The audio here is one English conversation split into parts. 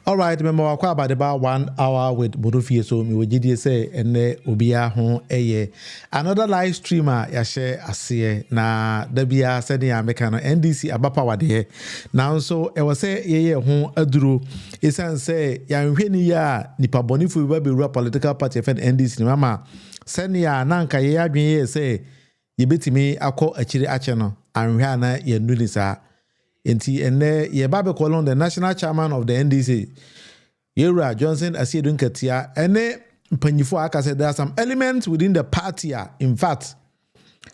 All right, remember about 1 hour with Bodofie, so me would say and Obia hon another live streamer ya share asie na Debia said ya mekano NDC abapa wade now so e was say ye ho aduro isan say ya nhweni ya nipa bonifu we be political party fed NDC ni mama senia na nka ye adwen ye say ye betimi akọ akire ache no anhwe ana ye nulisa enti ene ye babe kolon the national chairman of the NDC Yera Johnson Asiedu Nketiah ene mpanyifo aka say there are some elements within the party in fact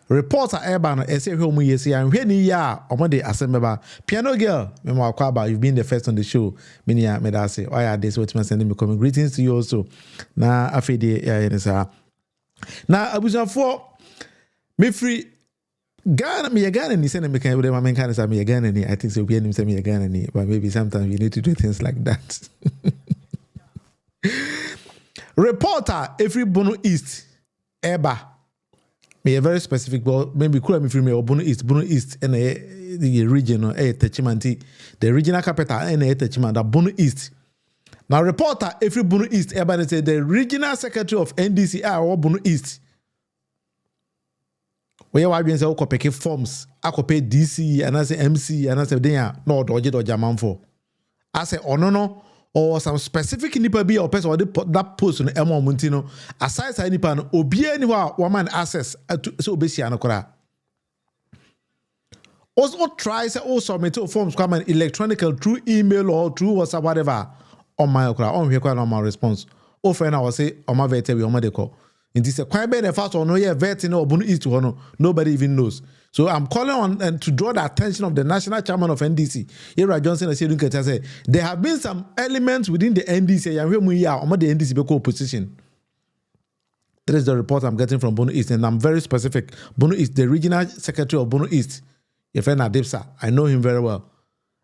reports are urban say hwe mu yesi anhwe ni ya omode asembeba piano girl memo akwaba you've been the first on the show minia medase oya this what me sending me coming greetings to you also na afede ya yenesa na abusafo me free Ghana, me Ghana ni say me can with my kind of me Ghana ni I think so we him say me Ghana ni but maybe sometimes you need to do things like that. Reporter every Bono East Eba me a very specific but maybe could me free me Bono East and the region or Techimanti the regional capital and Techimant that Bono East. Now reporter every Bono East Eba say the regional secretary of NDC or Bono East. Where you are say okopeke forms akope DC and as MC and as dey no doje doja manfo I say no or some specific nipa be or person or that post no emo munti no aside say nipa no obi ani wa woman access so obesi anokora also try say also submit forms come an electronical through email or through WhatsApp whatever on my okra on here kwa normal response o friend I will say on my vete we on my call. In this quite the first or no yeah vetting or Bono East to nobody even knows. So I'm calling on and to draw the attention of the national chairman of NDC. Yera Johnson Asiedu Nketiah say there have been some elements within the NDC and we are on the NDC beko opposition. That is the report I'm getting from Bono East, and I'm very specific. Bono East, the regional secretary of Bono East, your friend Adipsa, I know him very well.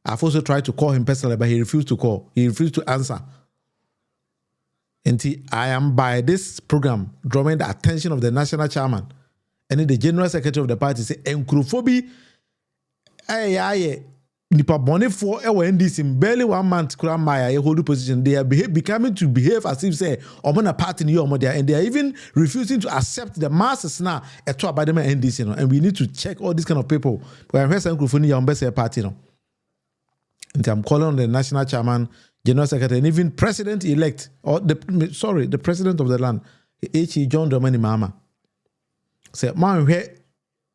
I've also tried to call him personally, but he refused to call. He refused to answer. And I am by this program drawing the attention of the national chairman and the general secretary of the party say encrophobia nipa bone for NDC in barely 1 month kura maya hold position they are becoming to behave as if say omona party ni omodia and they are even refusing to accept the masses now eto abadema NDC no and we need to check all these kind of people but I heard some encrophobia ya ombese party no and I'm calling on the national chairman, general secretary, and even president-elect, or the president of the land, H.E. John Dramani Mahama. Say, man, we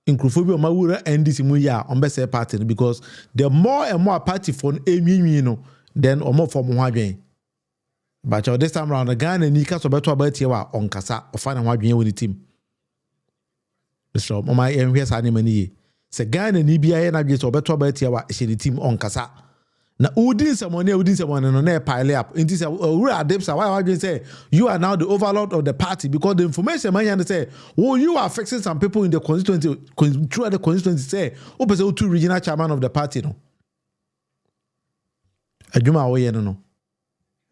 include my NDC muya on best party because the more and more party for then or more for Muhaji. But this time around, the Ghana and Nika so better about you on Kasa or find out with the team. So, my here's animani. Say Ghana and Ibia and I get so better about you the team on Kasa. Na udin someone no na pile up into say adepsa why I say you are now the overlord of the party because the information man say you are fixing some people in the constituency through the constituency say o person two regional chairman of the party no adwuma wo ye no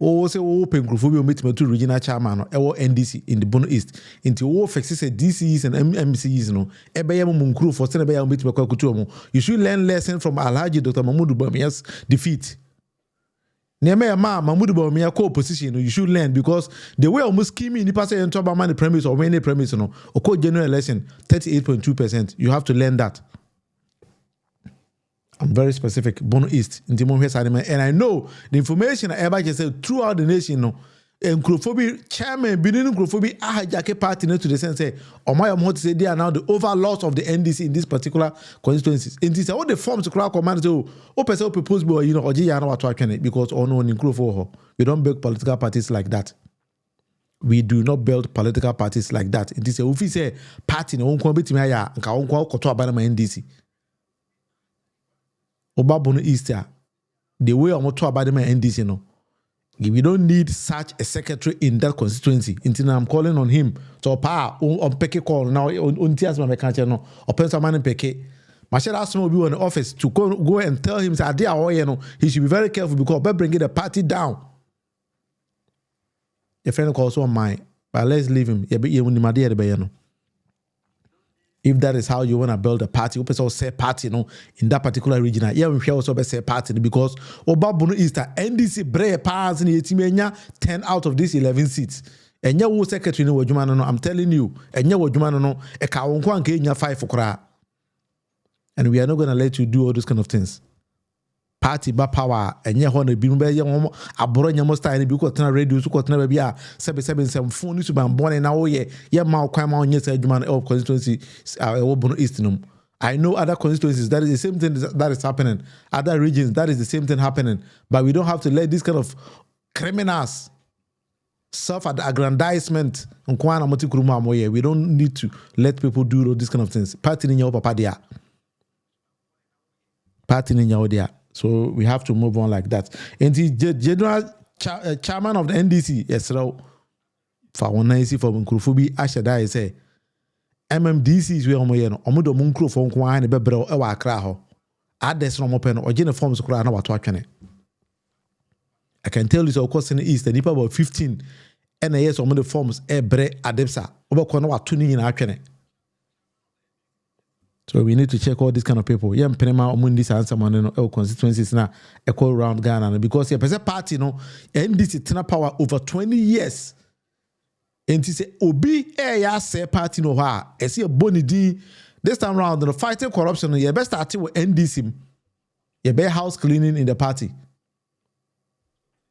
o say o penkrofobia meet me two regional chairman no e NDC in the Bono East into o fix say DCs and MCs no e be yam munkuru for say be yam meet me kwakutu omo you should learn lesson from Alhaji Dr. Mahmoud Bawumia's defeat Nehemiah Mahmoud Bawumia co-opposition you should learn because the way almost scheming the person enter about the premise or when the premise no or general election 38.2% you have to learn that. I'm very specific. Bono East, in and I know the information I ever just said throughout the nation. No, Nkrophobia chairman, beginning Nkrophobia, hijack party to the sense say, or my mom say they are now the overlords of the NDC in this particular constituencies. In this, all the forms to crack command to open propose boy, you know, or Jana what it because or no in Nkrophobia. We don't build political parties like that. We do not build political parties like that. In this, if we say party no one compete me ya, nka one kwa koto abanama NDC. Oba Bono East, the way I'm talking about them NDC, no, we don't need such a secretary in that constituency. Until I'm calling on him. So, on Peke call now, on Tias Mameka, no, or Pensaman and Peke. Marshall Asmo will be in the office to go and tell him that he should be very careful because by bringing the party down. A friend calls on mine, but let's leave him. If that is how you want to build a party, open source say party, in that particular region. Yeah, we also be say party because Obabuno Easter NDC bre pass ni etimenya 10 out of these 11 seats. Enya wo secretary no wadwuma no, I'm telling you, enya wadwuma no e ka wonko anka enya 5 okra. And we are not going to let you do all those kind of things. Party ba power enye ho na bi mu be ye ho aboro nya mo style bi ko tena radio so ko tena ba bia 777 phone ni so ban born na wo ye ma kwan ma onye sa adwuma na constituency wo Bono East no. I know other constituencies that is the same thing that is happening. Other regions that is the same thing happening. But we don't have to let these kind of criminals self-aggrandizement nkwana moti kuruma amoye. We don't need to let people do all these kind of things. Party ni nya papa dia. Party ni nya dia. So we have to move on like that. And the general chairman of the NDC, yes, for one nice for Nkurufobi, Ashada say MMDC is where Omodo Munkro for Nkwan and Bebro Ewa Kraho. Add this from open or general forms of I can tell you, so of course, in the East, the people about 15 NAS or the forms Ebre Adepsa over Konoa tuning in Akene. So we need to check all these kind of people. Yeah, Penema Omundis and someone constituencies now echo around Ghana because a party, NDC tena power over 20 years. And he say Obi ya say party no ha. I see a boni di this time round the fighting corruption. You best start with NDC. You better house cleaning in the party.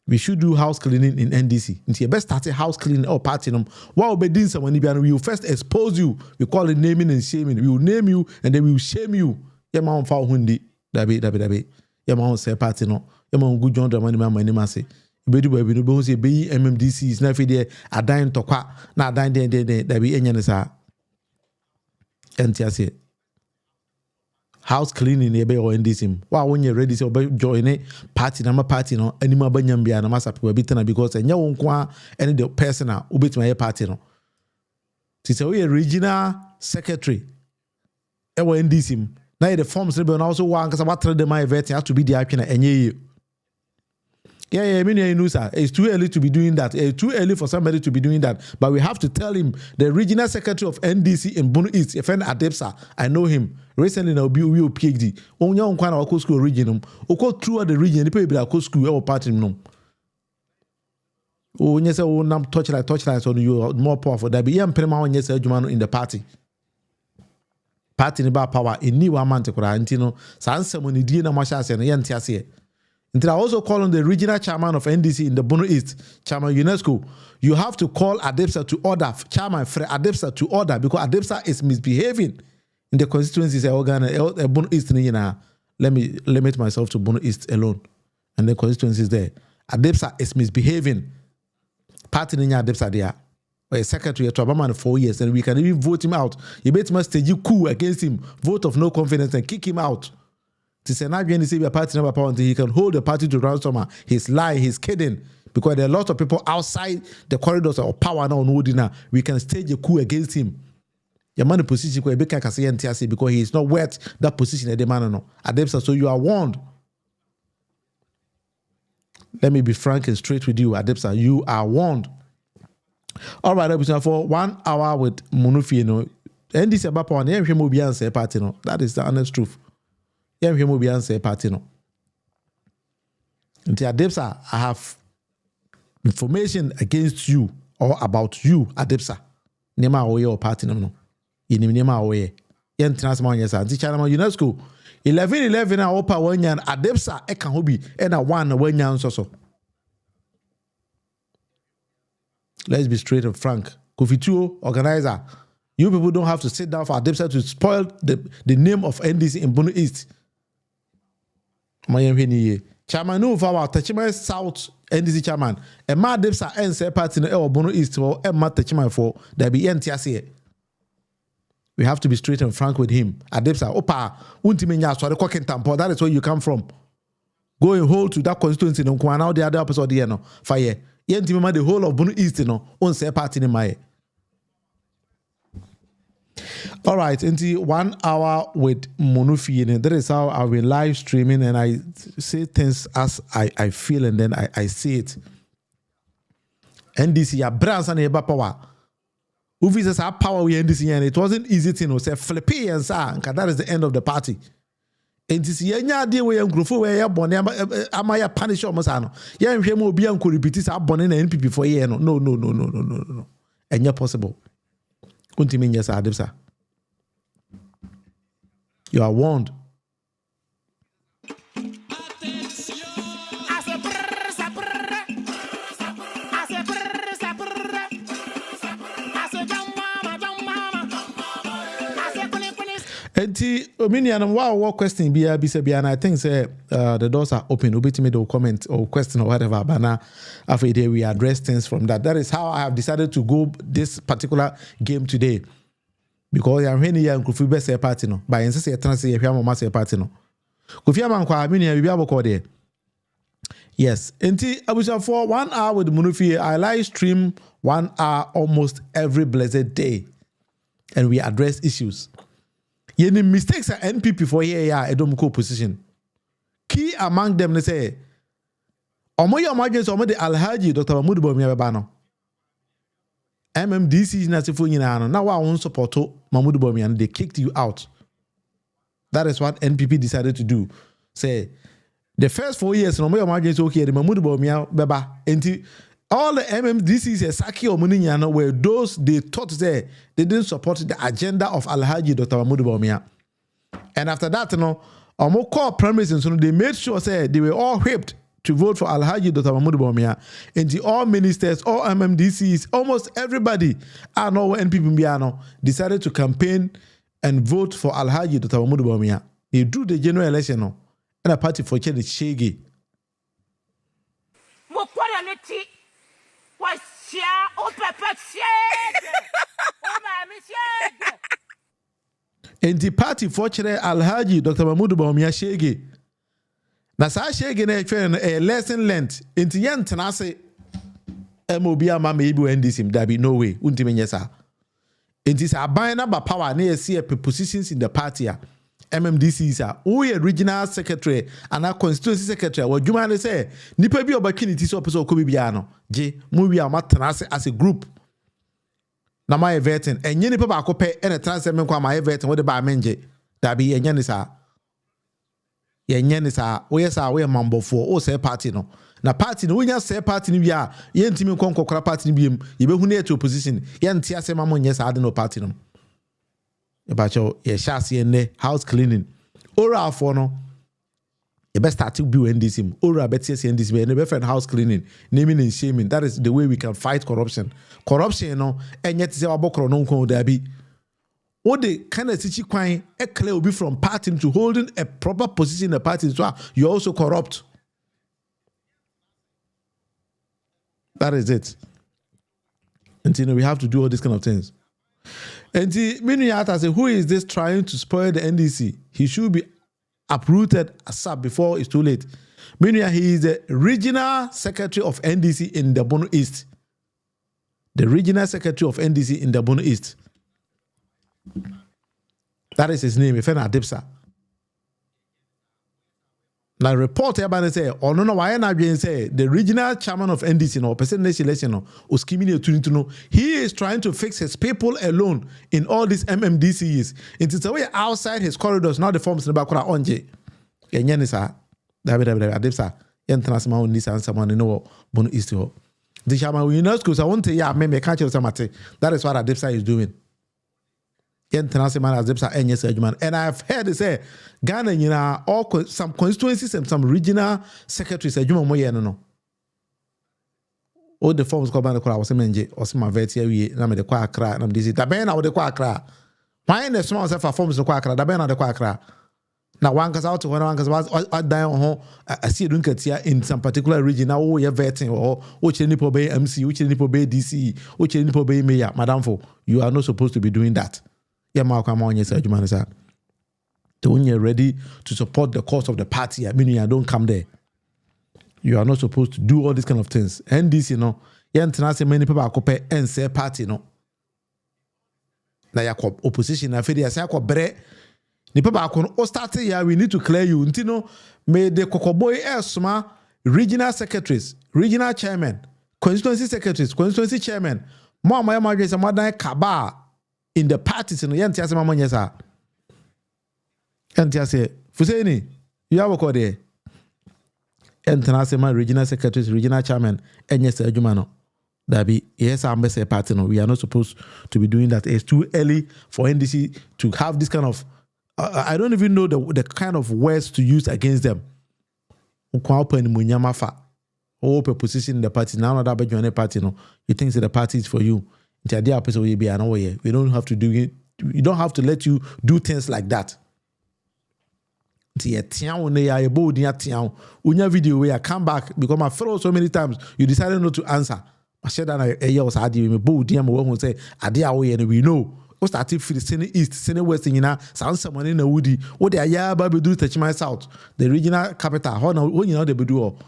We should do house cleaning in NDC. Until you best start a house cleaning or party. What will be doing someone? We will first expose you. We call it naming and shaming. We will name you and then we will shame you. Your mom found hundi. Dabi. Your mom say party no. Your mom good John Dramani my name say. Bedu baby no be say be MMDC is na fi there a dying to kwa na dying there dabi enya ne sa. Enti say. House cleaning ebe or NDC. Wa when you ready say join party na party no anima banyam bia na masa people bitana because enya won kwa any the personal ubit my party no. Ti say we regional secretary e wa NDC. Na the forms na also one cause what trade my vet have to be the action enye. Yeah, it's too early to be doing that. It's too early for somebody to be doing that. But we have to tell him, the regional secretary of NDC in Bono East, a friend Adepsa, I know him. Recently, now be PhD. Only on kind of school region. Oko throughout the region, the people that school or party no. Oh, yes, oh, nam touchlight, so you are more powerful. That be young Penama on yes, in the party. Party in about power in new man to Kurantino. Sansa when you did na mashas and yantiasie. Until I also call on the regional chairman of NDC in the Bono East, Chairman UNESCO. You have to call Adepsa to order, Chairman Adepsa to order because Adepsa is misbehaving in the constituencies. Bono East, let me limit myself to Bono East alone and the constituencies there. Adepsa is misbehaving. Party Ninya Adepsa there. Or a secretary to Obama 4 years, and we can even vote him out. You bet must stage you coup against him, vote of no confidence, and kick him out. To say not going to see a party number power until he can hold the party to ransom. He's lying, he's kidding. Because there are a lot of people outside the corridors of power now. We can stage a coup against him. Your man position because he is not worth that position at the man. No. Adepsa, so you are warned. Let me be frank and straight with you, Adepsa. You are warned. All right, for 1 hour with Munufi, and this about power, that is the honest truth. Yeah, we will be answer party no. Until Adepsa, I have information against you or about you, Adepsa. Nema oye or party no. Inim nema oye. Yen transman yes, anti China UNESCO. 11 na opa wanyan Adepsa eka hobi ena one wanyan so. Let's be straight and frank. Kofituo organizer. You people don't have to sit down for Adepsa to spoil the name of NDC in Bono East. Chairman no for our Tachima South NDC chairman. A mad Depsa and say party no Bono East or a mad Tachima for there be NTSA. We have to be straight and frank with him. Adepsa, opa, untimenya so the cooking tampo. That is where you come from. Go and hold to that constituency no kwa now the other episode there no fire. Yentimema the whole of Bono East no on say party in my. All right, into 1 hour with Munufi, and that is how I'll be live streaming and I say things as I feel and then I see it. NDC, ya brands and eba power. Ufi says our power we end this year, and it wasn't easy to say flippy and that is the end of the party. And this year, dear way and growth where you're born, am I a punish almost? Yeah, and him will be uncle repeats our born in NPP for a year. No. And you're possible. Continue, yes, Adipsa. You are warned. And what question be and I think say the doors are open. Obey me comment or question or whatever. But now after day we address things from that. That is how I have decided to go this particular game today. Because I'm here and Kofi be say party no. By insist say you mama say party no. Kofi amankwa mini ya bibia boko there. Yes. Enti abusha for 1 hour with Munufi. I live stream 1 hour almost every blessed day. And we address issues. Any mistakes are NPP for here a domco position. Key among them they say Omoyo emergency omo de Alhaji Dr. Mahmoud Bawumia beba MMDC na sefo nyina no na wa won support Mahmoud Bawumia they kicked you out. That is what NPP decided to do. Say the first 4 years no Omoyo emergency okay the Mahmoud Bawumia beba enti all the MMDCs and Saki or Muninyano were those they thought they didn't support the agenda of Alhaji Dr. Mahmoud Bawumia. And after that, more core premises, so they made sure they were all whipped to vote for Alhaji Dr. Mahmoud Bawumia. And the all ministers, all MMDCs, almost everybody, NPP decided to campaign and vote for Alhaji Dr. Mahmoud Bawumia. He drew the general election, and a party for Chedi Shege. And the party fortunate Alhaji Dr. Mahmoud Bawumia Shege. Na sa Shege na a lesson learned into yan tenase MOBA mama ibu NDC there be no way untime nyesa. It is a buying number power near see positions in the party. MMDC is a regional secretary and a constituency secretary. What you man say? Nipa bi opportunity so person ko bibiano. Je mu wi amatenase as a group. Na my vetting and nipa ba ko pe and a transfer men kwa my vetting what ba menje. Da bi enya ni sa. Ye nya ni sa. We sa we mambo for o say party no. Na party no nya say party ni bia ye ntimi konkokora party ni biem. Ye be hu na to opposition. Ye ntia asema mo nya sa ade no party no. Ebacho ye shasi ene house cleaning. Ora for no. You best start to be NDC. Ora better say NDC be never friend house cleaning, naming and shaming. That is the way we can fight corruption. Corruption no and yet say abokro no ko there be. What the kind of sichi kwan e clear will be from party to holding a proper position in the party so you're also corrupt. That is it. And we have to do all these kind of things. And Minuyata say, who is this trying to spoil the NDC? He should be uprooted ASAP before it's too late. Meanwhile, he is the regional secretary of NDC in the Bono East. The regional secretary of NDC in the Bono East. That is his name, Ifena Adipsa. Now, report everybody say, oh no, why not say the regional chairman of NDC no person election no uskimini to know he is trying to fix his people alone in all these MMDCs. It is away outside his corridors, not the forms in the background onje. Yenye ni sa, David Adipsa, yentrasma on this and someone know Bono East ho. The chairman we know because I want to me catch you something. That is what Adipsa is doing. And I've heard they say Ghana, you know, all some constituencies and some regional secretaries say no. All the forms called by the crowd was menje or some vetia we na me the kwa kra na me this da ben na the kwa kra. Why the small self forms the kwa kra da ben na the kwa kra. Now one cause out to one cause was down on Asiedu Nketiah in some particular region now we are vetting or which any po be MC, which any po be DC, which any po be mayor, madam for you are not supposed to be doing that. When you're ready to support the cause of the party, I mean, you don't come there. You are not supposed to do all these kind of things. And this, you know, many people are copy and say party, no. Like opposition, I feel say bre. Ni people are start here. We need to clear you. Untino, may the Kokoboy Esma regional secretaries, regional chairman, constituency secretaries, constituency chairman, More my marriage is more than cabal in the parties in the Yantia Mama Yesa. Yantia say, Fuseni, you have a code there. My regional secretary, regional chairman, and yes, Jumano. That be yes, I'm a party. No, we are not supposed to be doing that. It's too early for NDC to have this kind of. I don't even know the kind of words to use against them. Open position in the party now. That join the party. No, you think that the party is for you. We don't have to do it. We don't have to let you do things like that. Video where I come back because my follow so many times you decided not to answer. I said that a year was hard. We say and we know. We started from the east, sending west, sound someone in a woody. What they are baby do touch my south, the regional capital. How you know they do,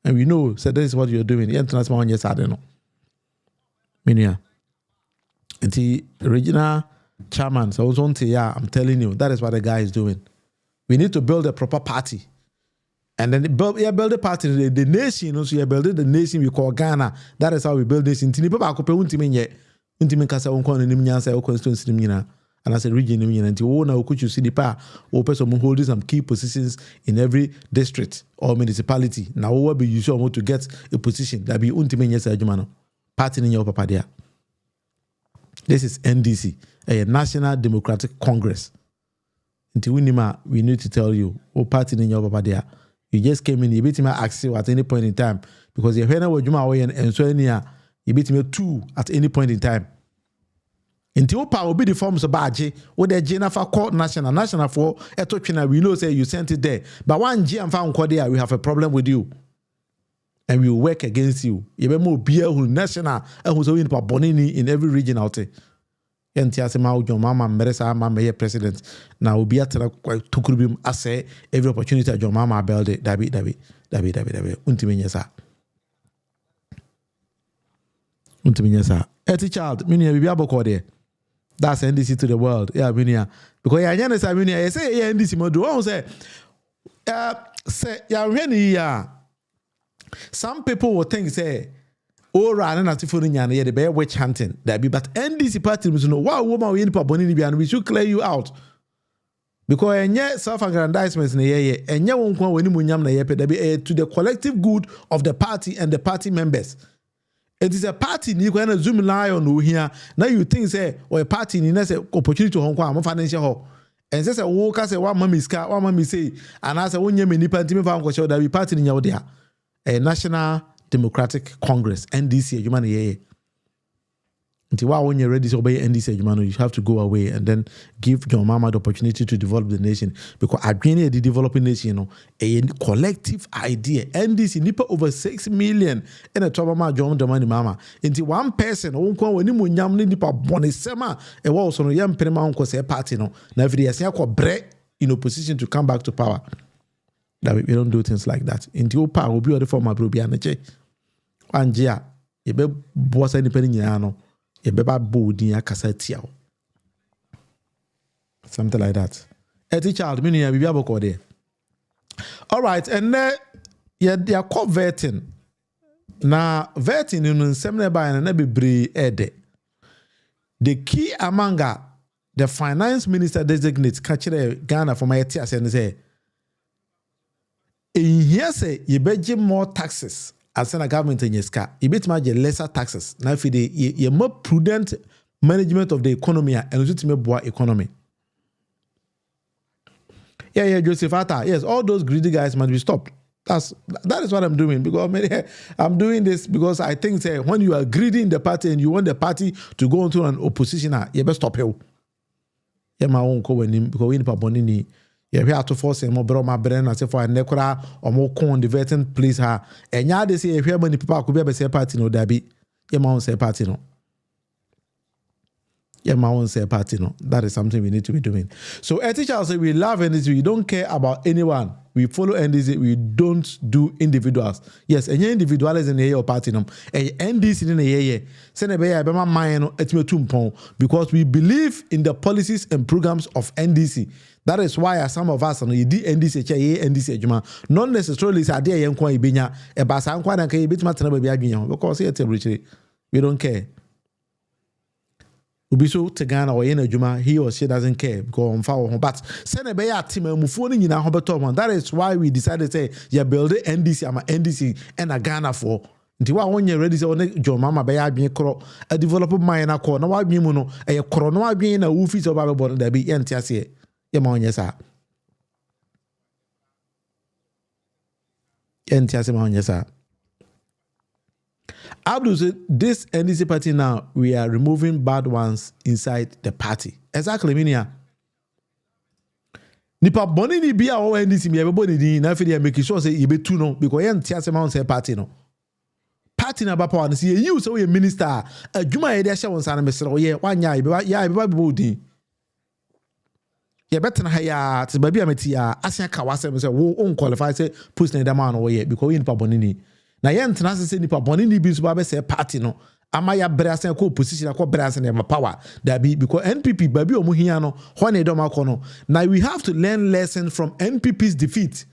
and we know. So this is what you're doing. International yes, I don't know. Minia, and the regional chairman. So I'm telling you, that is what the guy is doing. We need to build a proper party. And then build a party. The nation, also you build the nation we call Ghana. That is how we build nation. And as a region, and you see the power, or person holding some key positions in every district or municipality. Now, what be you sure to get a position that be untimenya party in your papa there. This is NDC, a National Democratic Congress. Until we need to tell you, party in your papa there. You just came in, you beat me ask you at any point in time. Because you hear what you away and so near, you beat me 2 at any point in time. Until power will be the forms of badge, or the Jennifer Court National for Etochina, we know say you sent it there. But one G and found there, we have a problem with you. And we will work against you. You be more beer who national and who's in Bonini in every region out there. Yantia John Mama Meresa Mama president. Now will be at Tukurubim assay every opportunity at John Mama build it. Dabi. Untiminyasa. Eti child, minia bibi aboko there. That's NDC to the world. Yeah, minia. Because ya nyane sa minia, say yeah NDC modu. One say ya really ya. Some people will think say oh, rather than for the bear witch hunting. That be, but NDC party must know wow, woman, we in Pabonini, and we should clear you out because and yet self-aggrandizements in the year, and yet won't when you munyam na yepe. That be to the collective good of the party and the party members. It is a party you can zoom line on here. Now you think say or a party in a opportunity to Hong Kong, financial hall. And say walk say one mommy scar, one mommy say, and I say one year many party member show that we party in your there. A National Democratic Congress, NDC, you until when you're ready to obey NDC, you have to go away and then give John Mama the opportunity to develop the nation. Because again, the developing nation, a collective idea. NDC nipa over 6 million in a trouble John the money mama. Until one person, when you munyam nipa bonisema, a was on a young penema uncle say party no. Now if they are bread in opposition to come back to power. That we don't do things like that. Until power will be the former Brubianache. Anjia, you be boss independent yano, you be bold in your cassette. Something like that. Eti child, meaning you be able to there. All right, and then they are called vetting. Now, vetting in seminar by and be brave ede. The key among the finance minister designates catching Ghana from my ETS and say, here say you budget more taxes as a government in your scar. You bet much lesser taxes. Now if you more prudent management of the economy and legitimate boa economy. Yeah, Joseph Atta. Yes, all those greedy guys must be stopped. That is what I'm doing because I'm doing this because I think that when you are greedy in the party and you want the party to go into an opposition, you better stop you. Yeah, my own co when because we Bonini. Yeah, we have to force him more my brain and say for a necra or more con the vetting please her. And yeah, they say if you have many people could be a say party no dabi. Yeah, my own say party no. Yeah, my own say party no. That is something we need to be doing. So a teacher say we love NDC, we don't care about anyone. We follow NDC, we don't do individuals. Yes, and individuals in the year party no. And NDC in the year. Send a bear by my mind because we believe in the policies and programs of NDC. That is why some of us you do NDC not necessarily say idea yen kwa ibenya e ba san kwa na kan bit matena ba bi adwenya because we don't care. Ubi so to Ghana or in Juma, he or she doesn't care, go on far. But send a bear team and mufoni in a hobetom. That is why we decided to say, you build the NDC, I'm a NDC and a Ghana for. Until one year ready to John Mama by being a developer mine a corner, no, I mean, a corona being a woofy of our body that be NTS. Yamon, yes, sir. NTS, yes, sir. Abdul said, this NDC party now, we are removing bad ones inside the party. Exactly, Minia. Nipa boni ni bia o NDC mi ebebo ni na fe dey make sure say e be tu no because yen tia say say party no. Party na ba power no say you say we minister adwuma ye dey hye won sa na mesere ye wanya ye be ba din. Ye better na ya te ba bia meti ya asia ka wasem say wo on qualify say post na dem man wo ye because we nipa boni ni. Na yen tena say nipa boni ni bi so ba be say party no. Ama ya brasa ko position ko brasa na power that be because NPP baby omu hia no ho na edom akono. Now we have to learn lessons from NPP's defeat.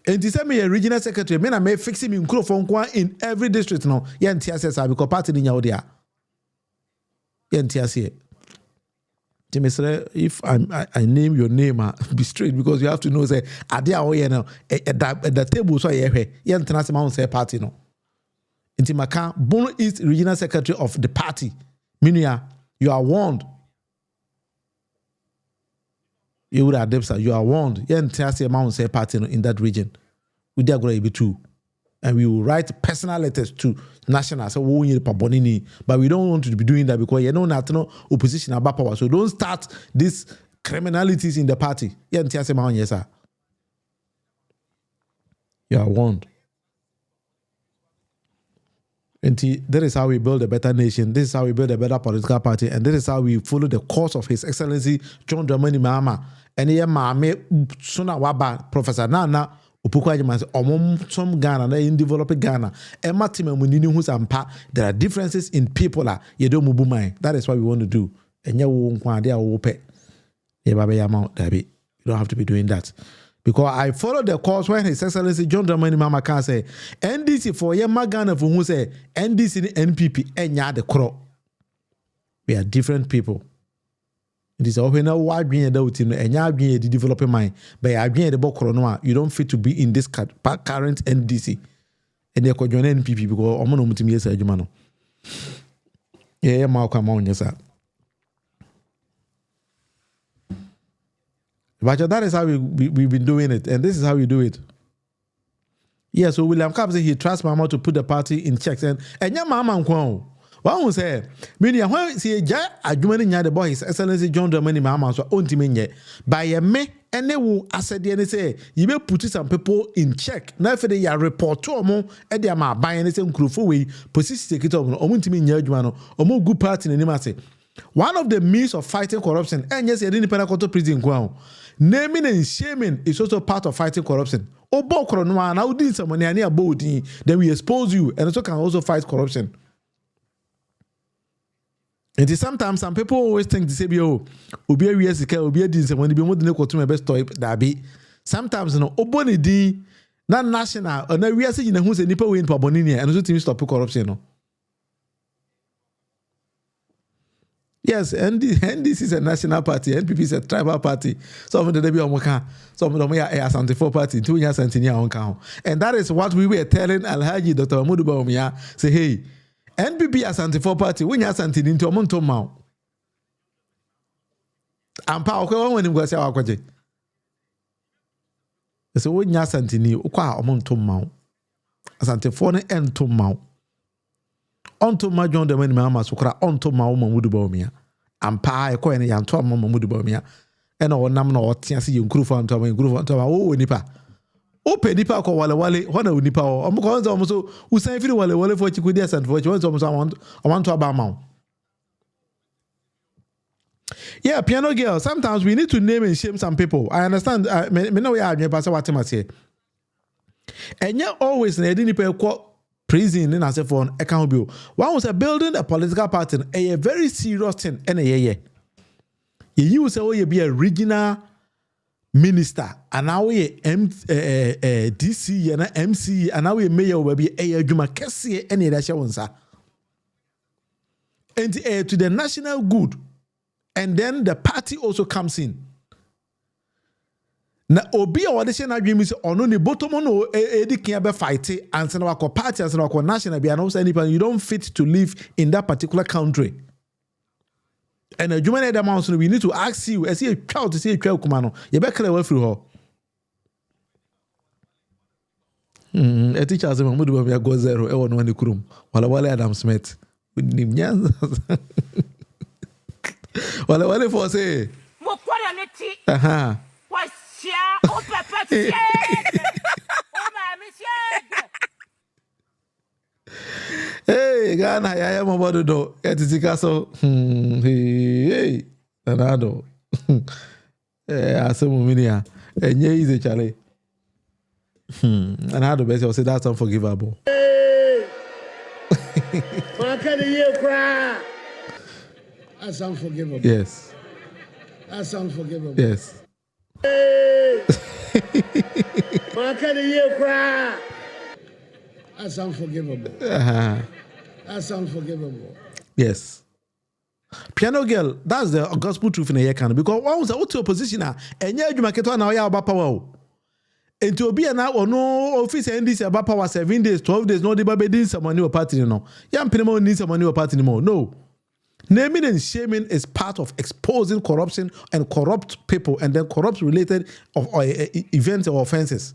And this me a regional secretary me na me fixing me microphone kwa in every district no ye ntia because party ni nya dia ye ntia se. If I name your name, be straight because you have to know say ade a wo ye no at the table so ye hwe ye ntena se ma say party no. Inti Maka, Bono East Regional Secretary of the party. Minia, you are warned. You would have sir. You are warned. You entire amount say party in that region. We are going to be true. And we will write personal letters to national. So we need Bonini. But we don't want to be doing that because you know not no opposition about power. So don't start these criminalities in the party. You entire amount, yes, sir. You are warned. And that is how we build a better nation. This is how we build a better political party. And this is how we follow the course of His Excellency John Dramani Mahama. And here, Mahame Suna Waba, Professor Nana, Upuko Ajimans, Omom Ghana, in developing Ghana. And Matima Munini Husampa, there are differences in people. You don't move mind. That is what we want to do. And you won't want to open. You don't have to be doing that. Because I follow the course when His Excellency John Dramani Mama can say NDC for ye Magana for who say NDC NPP enya the cro. We are different people. It is open now why being the team enya being the developing mind, but I being the bokro no you don't fit to be in this current NDC. And they could join NPP because omo no mutimi yesa adwuma no. Yeah, ma kwa ma onyesa. But that is how we've been doing it, and this is how we do it. Yeah, so William Cap said he trusts Mama to put the party in checks, and your Mama Nkwan. One will say, media when see ja adwumani nya the boy His Excellency John Dramani Mahama so ontimi nye by a me and they will asede and say you may put some people in check. Now if they are report to omo e dey ma ban and say nkrofo we position take it omo ontimi nya adwuma no omo good party na nima say. One of the means of fighting corruption, and yes, independent court prison ground. Naming and shaming is also part of fighting corruption. Then we expose you, and also can also fight corruption. And sometimes some people always think to say, "Oh, obi a yes, obi a this when the more than equal to my best toy that be." Sometimes no, oboni di na national or na we are saying who's a nipa win for bonini and also to stop corruption. No. Yes, NDC is a national party. NPP is a tribal party. Some of the Debbie Omoka, some of them are a Santi4 party, 2 years Santinia on count. And that is what we were telling Alhaji Dr. Muduba Omia. Say, hey, NPP is Santi4 party, when you're Santin into a monto mount. And power when you go say our kwaje. So when you're Santini, Uka Omonto mount. Santi4 and to mount. Onto my John the many mamma sukra onto my woman would bomia. And pa a coin and to mamma would bomia. And all nam no tiasi you groove on to my groove on to my oh nipa. Open nipa ko wale one nipa or Omokonza almost who say if you wale for Chikudias and for you almost I want to about mount. Yeah, piano girl. Sometimes we need to name and shame some people. I understand. Me know we are near Pastor Watimasi. And yet always ne nipa ko prison in as for an account bill. One was building a political party, a very serious thing, and you use you be a regional minister, and now we DC and MC, and now we mayor will be a Juma Kessie any that one, sir. and to the national good, and then the party also comes in. Na obi a wade na adwemi se ono ne bottom no edi kan be fight and say na wako party and say na wako national be and say you don't fit to live in that particular country. And a human head amount, we need to ask you, I see a child to see a child come on. You better clear away through her. A teacher says, "Mamudu bami go zero." Ewa no wani kurum. Wale Adam Smith. Nimnya. Wale for say. Mo kwara neti. Aha. Wasia o papa tie. O ma mi tie. Hey, Ghana, I am about to do. Etika so. Hey, Nanado. Asemu minia. Enye easy chale. And how the best I say that's unforgivable. That's unforgivable. Yes. That's unforgivable. Yes. That's unforgivable. That's unforgivable. Yes. Piano girl, that's the gospel truth in a year can because one was out to opposition and yeah, you make it on our about power. And to be an hour no office and this about power 7 days, 12 days, no debate needs someone new party no. Young people need someone new party anymore. No. Naming and shaming is part of exposing corruption and corrupt people and then corrupt related of events or offenses.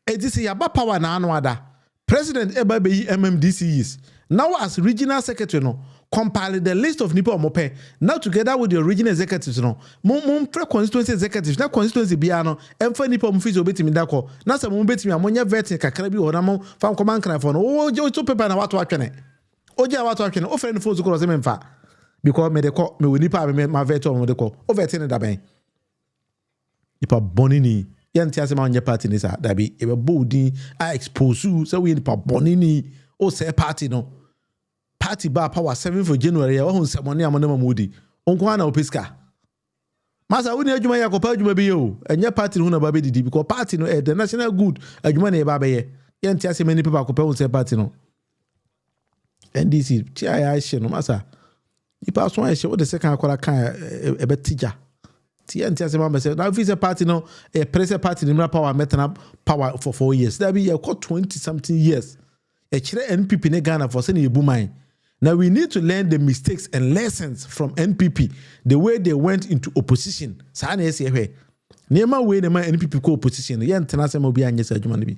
It is about power na anwada. President Ebabeyi MMDCs now as regional secretary no compile the list of Nipo Mope now together with the regional executives no mum constituency executives na constituency bia no emfa Nipo mfisi obetimi dako na se mum betimi amonya vetting kakra bi wona mo fam command cry for no o to paper na watu atwene oje watu atwene o friend phone ko se memfa because me de ko me woni pa me ma vet o me de ko o vetting da ben ipa bonini yanti asema onye party ni sa dabi ebe boldin a expose you so we nipa bonini o say party no party bar power 7 for January ya won semoni amona mamudi onko na opeska masa woni adwuma ya kopa adwuma bi yo enye party hu na ba be didi because party no the national good adwuma na e ba be ye yanti asema ni people kopa won say party no NDC ti aya she no masa ipa so she what the second akwara kan e be tija TNT as a member said, now if it's a party, no, a pressure party, in power, meting up power for 4 years. That be a 20 something years. A chere NPP in Ghana for sending a boomine. Now we need to learn the mistakes and lessons from NPP, the way they went into opposition. Sane ese he. Nema way the man NPP ko opposition. Yen tenase mo bi anye sa adwuma ne bi.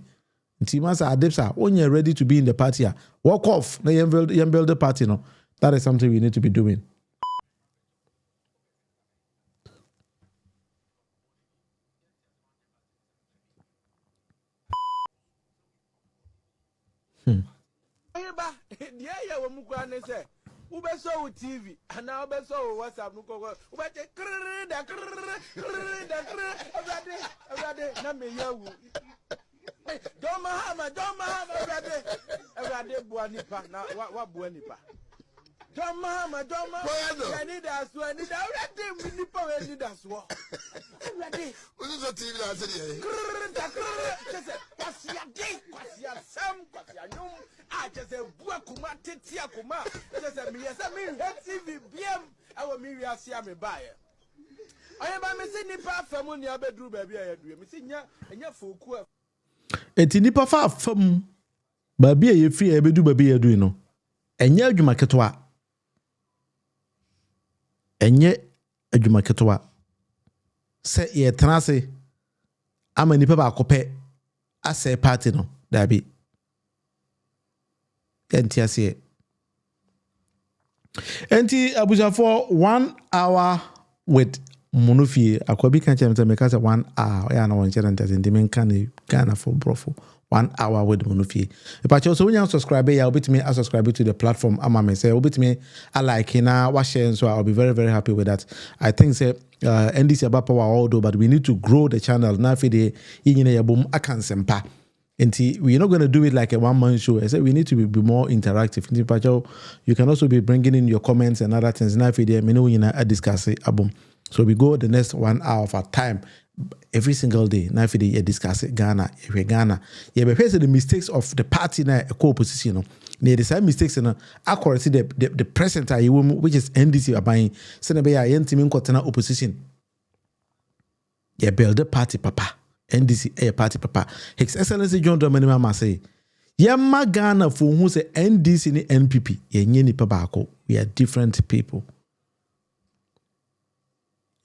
Nti man sa adepsa, when you're ready to be in the party, walk off. Na yen build the party no. That is something we need to be doing. Yeah, we mukwa ne say ube so TV and now ube so WhatsApp nuko ube te everyday na me yawu don't mahama everyday buanipa na wa buanipa don't mahama I need us to everyday we nipa we need us wo everyday what is the TV that said here kwasia sam kwasia nyum I just a bua kuma tetia kuma just a me TV BM I me we asia me buy I ba me say nipa famu ni abedru ba bia yadu me say nya foku enti nipa fa fam ba bia ye free abedu ba bia yadu no enye adwuma ketwa se ye tenase ama nipa ba kope ase party no dabi enti ase enti abuja for 1 hour with monofie akwabi kan chemta me kasa 1 hour ya na won chere ntase ndi men kan Ghana for brofo 1 hour with monofie if I also when you subscribe ya obitime I subscribe to the platform ama me say obitime I like na wa share so I'll be very very happy with that. I think say NDC about power although but we need to grow the channel na fe de yinyina yabom akansempa. And we're not going to do it like a one-man show. I said we need to be more interactive. You can also be bringing in your comments and other things. Now, if you discuss it, so we go the next 1 hour of our time every single day. Now, if you discuss it, Ghana, if Ghana, yeah, but the mistakes of the party na co-opposition. Near the same mistakes and accuracy the present are you which is NDC are buying Senabe Yentimin Kotana opposition. Yeah, build the party papa. NDC a party papa. His Excellency John Dramani say, Yamma Ghana for who say NDC ni NPP. Ye pabako. We are different people.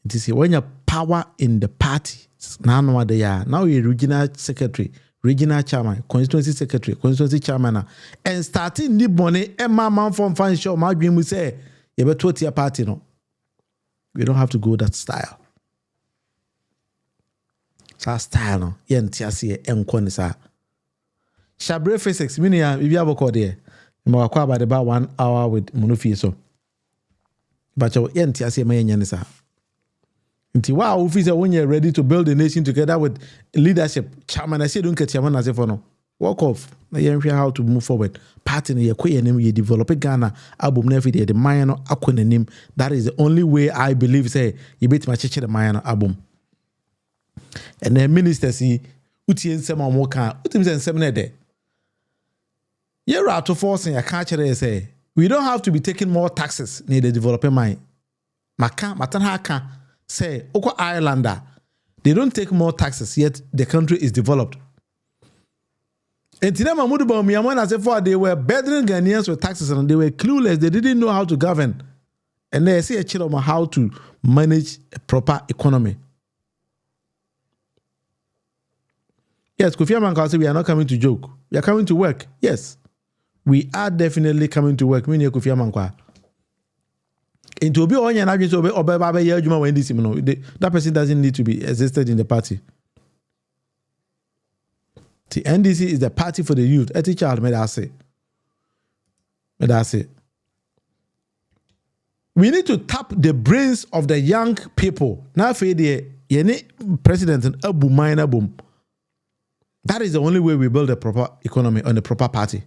It is when you power in the party. Now they are now you're regional secretary. Regional chairman, constituency secretary, constituency chairman, and starting the money, and my man from fan show, my dream will say, you better 20 party, no. We don't have to go that style. So style, no. Yen tiasi en konisa. Shabre physics, minia, if you have a call there, you may acquire about 1 hour with Munufi so. But your yen tiasi may yanisa. Wow, when you're ready to build a nation together with leadership, Chairman Asiedu Nketiah as if no walk off. You how to move forward. Party na your name you develop a Ghana album every day. The Mayano acronym. That is the only way I believe. Say you beat my church the Mayano album. And then minister see uti en sema moka uti mse nsema there. You're out to force and I can't say we don't have to be taking more taxes near the developing mind. Matan say, Oko Islander, they don't take more taxes, yet the country is developed. And today, Mahmoud Bawumia, as if they were bettering Ghanaians with taxes and they were clueless, they didn't know how to govern. And they say a chill on how to manage a proper economy. Yes, Kofi Amankwa say we are not coming to joke. We are coming to work. Yes, we are definitely coming to work. Meaning Kofi Amankwa. Into be on your so that person doesn't need to be existed in the party. The NDC is the party for the youth. A teacher made us say. We need to tap the brains of the young people. Now for the president and Abu Minor boom. That is the only way we build a proper economy on a proper party.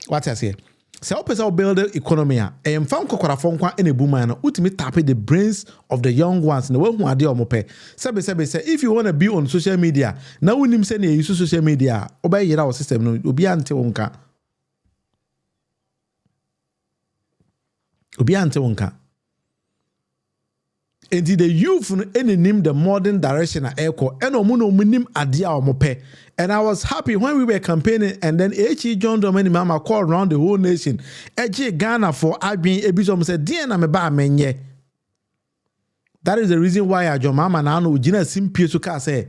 What I say? So help build the economy. And found Kokorafon in a boomer ultimately tap the brains of the young ones in the way who are there mope. Say if you want to be on social media, now when him say you use social media, obey your system no obi ante wonka. Obi ante wonka. And the youth any name the modern direction at echo and omuno minim adia omope. And I was happy when we were campaigning and then H.E. John Domini Mama called around the whole nation. H.E. Ghana for Abin Ebizom said, Dear Nameba Menye. That is the reason why John Mama now Ujina Simpio to say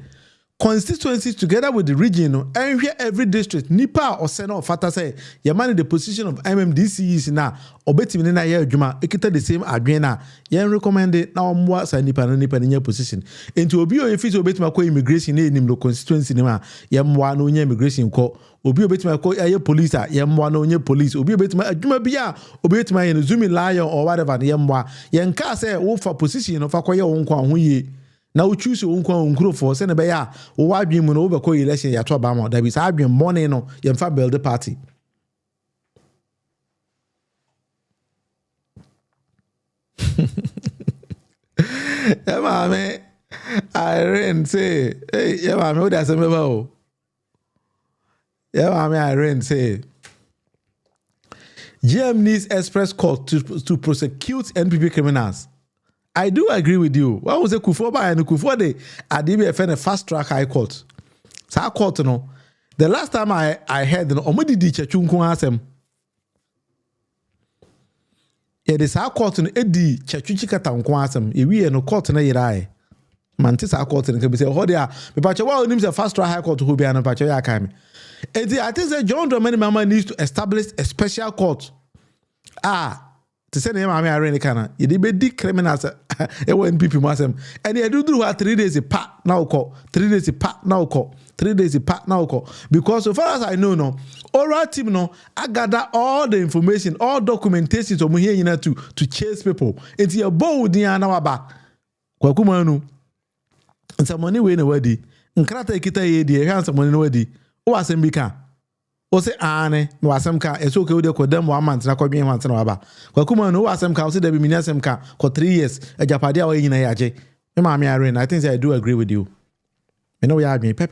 constituencies together with the region and here every district nipa or seno or fata say your man in the position of MMDC is now obeti na year juma ekita the same adwena yen recommend now mo sa nipa in your position into obi o efisi obeti mako immigration na enim no constituency ni ma yen mo na onye immigration ko obi obeti mako aye police yen mo na onye police obi obeti ma adwuma bia obeti ma yen zoomi lion or whatever yen mo yen ka say wo for position of akoye wo nko ahoye. Now we choose your own group for send a ya or why be when over call election ya to Obama. There is arguing money no you build the party. Yeah, mommy. Irene say, hey, yeah, mommy, what does it mean? Yeah, mommy, Irene say. GM needs express court to prosecute NPP criminals. I do agree with you. What was a Kufoba and Kufo de ADBFN a fast track high court? So I court no. The last time I heard no omudi di chechunku asem. Yeah, this our court no edi chechuchi kata nko asem. Ewi no court na yirai. Man this our court no can be say ho dia me pacha wa onim say fast track high court who be an pacha ya kai me. I think that John Dramani Mama needs to establish a special court. To say name I already kana you be di criminals NPP masem and you do 3 days a pat now call 3 days a pat now call 3 days a pat now call because so far as I know no oral team no I gather all the information all documentation to here you know to chase people into your bold dia na waba kwa kuma nu nsa money we na wadi nkrata ekita ye die hwa nsa money na wadi o asem bi ka o se ane no asem ka eso ke we de kodam 1 month na kodwen month na waba kwa kuma no asem ka o se da bi mini asem ka for 3 years ajapade a we nyina ya je me ma me are I think I do agree with you you know we are me pe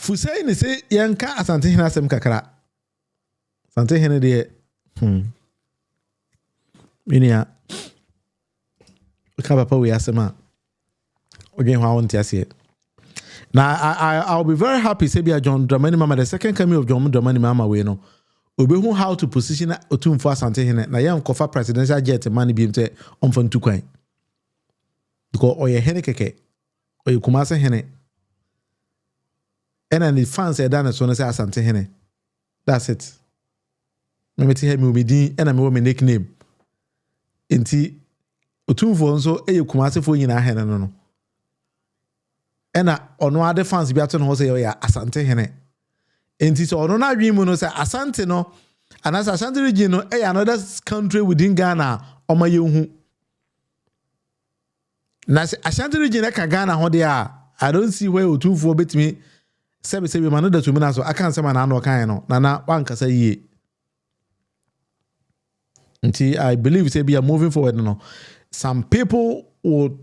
Fusei ni say yanka asante hene asem kakra. Asante hene de minia ka papa we asema again how want to now I'll be very happy say be John Dramani Mama the second coming of John Dramani Mama we no obehu how to position Otumfo Asante hene na yam kofa presidential jet man bi mte omfa ntu kwan because oye hene keke oye Kumase hene and the fans say that so no say Asante hene. That's it. Me ti hear me din and me me nickname enti Otumfo nso eye Kumase fo nyina hene no ena ono ade fans bi ato no say oya Asante hene enti so ono na adwin mu no say Asante no anasa Asante region no another country within Ghana oma yehu na Asante region e ka Ghana ho de I don't see where Otumfo betimi sebe man da tumi na so aka nsema na ano kan no na wankasa yie nti I believe say we are moving forward no some people would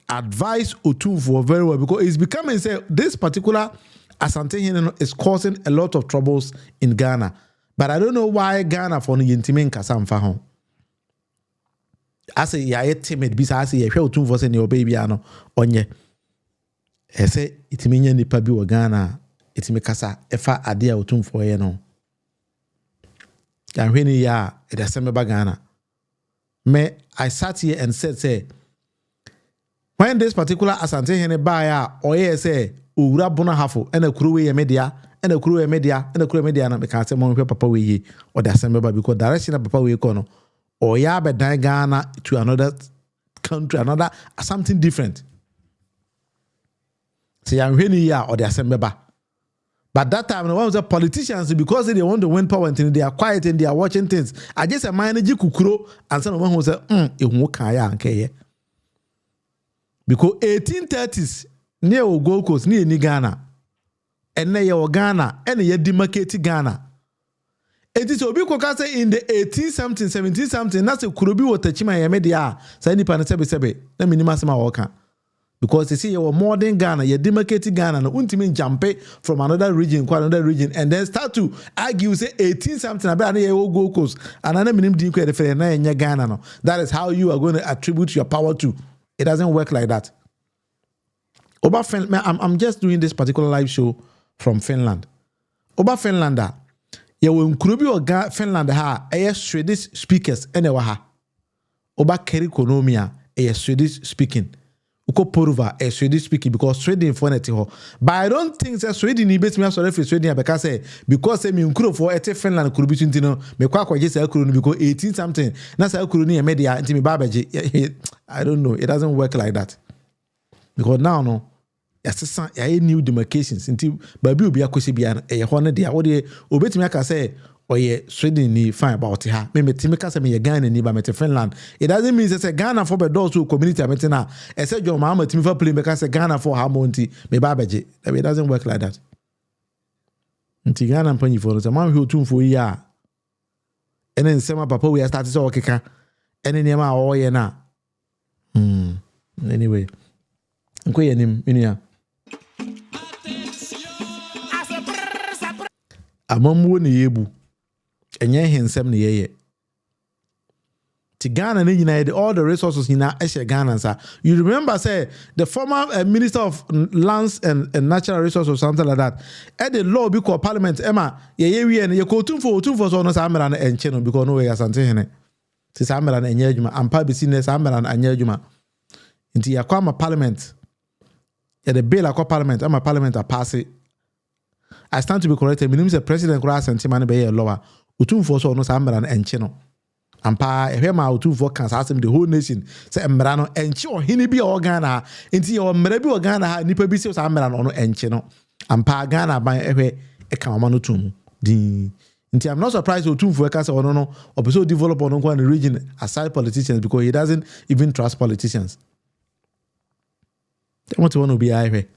advise Otumfo very well because it's becoming say this particular Asante hene is causing a lot of troubles in Ghana, but I don't know why Ghana for no yintimi nkasa mfa ho. I say ya timid bisa I say ya hwe Otumfo say ne obaby ano onye ese itimi nya nipa bi wo Ghana itimi kasa efa ade a Otumfo ye no ya hwe ni ya e da seme ba Ghana me I sat here and said say when this particular Asante hene buy oye say owura bona hafo ena kuruwe ye media ena kuruwe media na me kan say mo hwe papa we yi o da seme ba because direction na papa we ko no oya be dan Ghana to another country another something different. See, I'm really here or they are sembeba. But that time, when the politicians, because they want to win power, and they are quiet and they are watching things. I just manage kukuro and someone who say, it won't kaya okay. Because 1830s near Gold Coast, near Ghana, and near Ghana, and near demarcated Ghana. It is Obi Kokase in the 18 something, 17 something. That's a Kurubi or Tachima Yamedia. Sani Panasebe. Let me Nimasima Waka. Because you see, you're modern Ghana, you're demarcated Ghana, no ultimate jump from another region, and then start to argue, say 18 something about the Gold Coast, and another minimum didn't create a Ghana. No. That is how you are going to attribute your power to. It doesn't work like that. I'm just doing this particular live show from Finland. Oba Finlander, you will Nkrubi or Finland ha, Swedish speakers, anyway. Oba Keri Konomia, Swedish speaking. Uko Poruva Swedish speaking because Sweden for ho. But I don't think that Sweden ni best me sorry for Sweden because me nkuro for Finland kuru bi tuntino me kwa just kuru because 18 something na sa kuru ni media nti me babaje. I don't know, it doesn't work like that. Because now no assistant ya new demarcations nti baby obi akosi bia e ho ne dia wo de obetimi aka say oye Sweden ni fine about ha me metimi kasa me Ghana ni ba mete Finland. It doesn't mean say Ghana for be doors to community amete na e say John Mahama timi for play me kasa Ghana for ha monti me ba beje. It doesn't work like that. Nti Ghana mpanyi for no say man hwe Otumfo yi a ene nsema papa we start say okeka ene niam a oye na anyway nkoye nim minia amamuo ne yebu enye hensem ne yeye ti Ghana ne nyina all the resources nyina ehye Ghana sa. You remember say the former minister of lands and natural resources or something like that the law be called parliament ema yeye wie ne ye ko Otumfo so no sa amera na enche no because no way Asante hene ti sa amera na enye adwuma ampa be sine sa amera na anya adwuma nti yakwa ma parliament the bill akwa parliament ama parliament a pass it. I stand to be corrected. Minimum the president cross and Timani be a lower. Otumfo so no Samran and Chino. Ampa, a hema Otumfo can ask him the whole nation. Say Embrano and Chio, he be organa. Into your Merebi organa, Nipa Bisio Samran on and Chino. Ampa Ghana by a Kamano Tum. I'm not surprised Otumfo can say, oh no, or so develop on the region aside politicians because he doesn't even trust politicians. They want to be I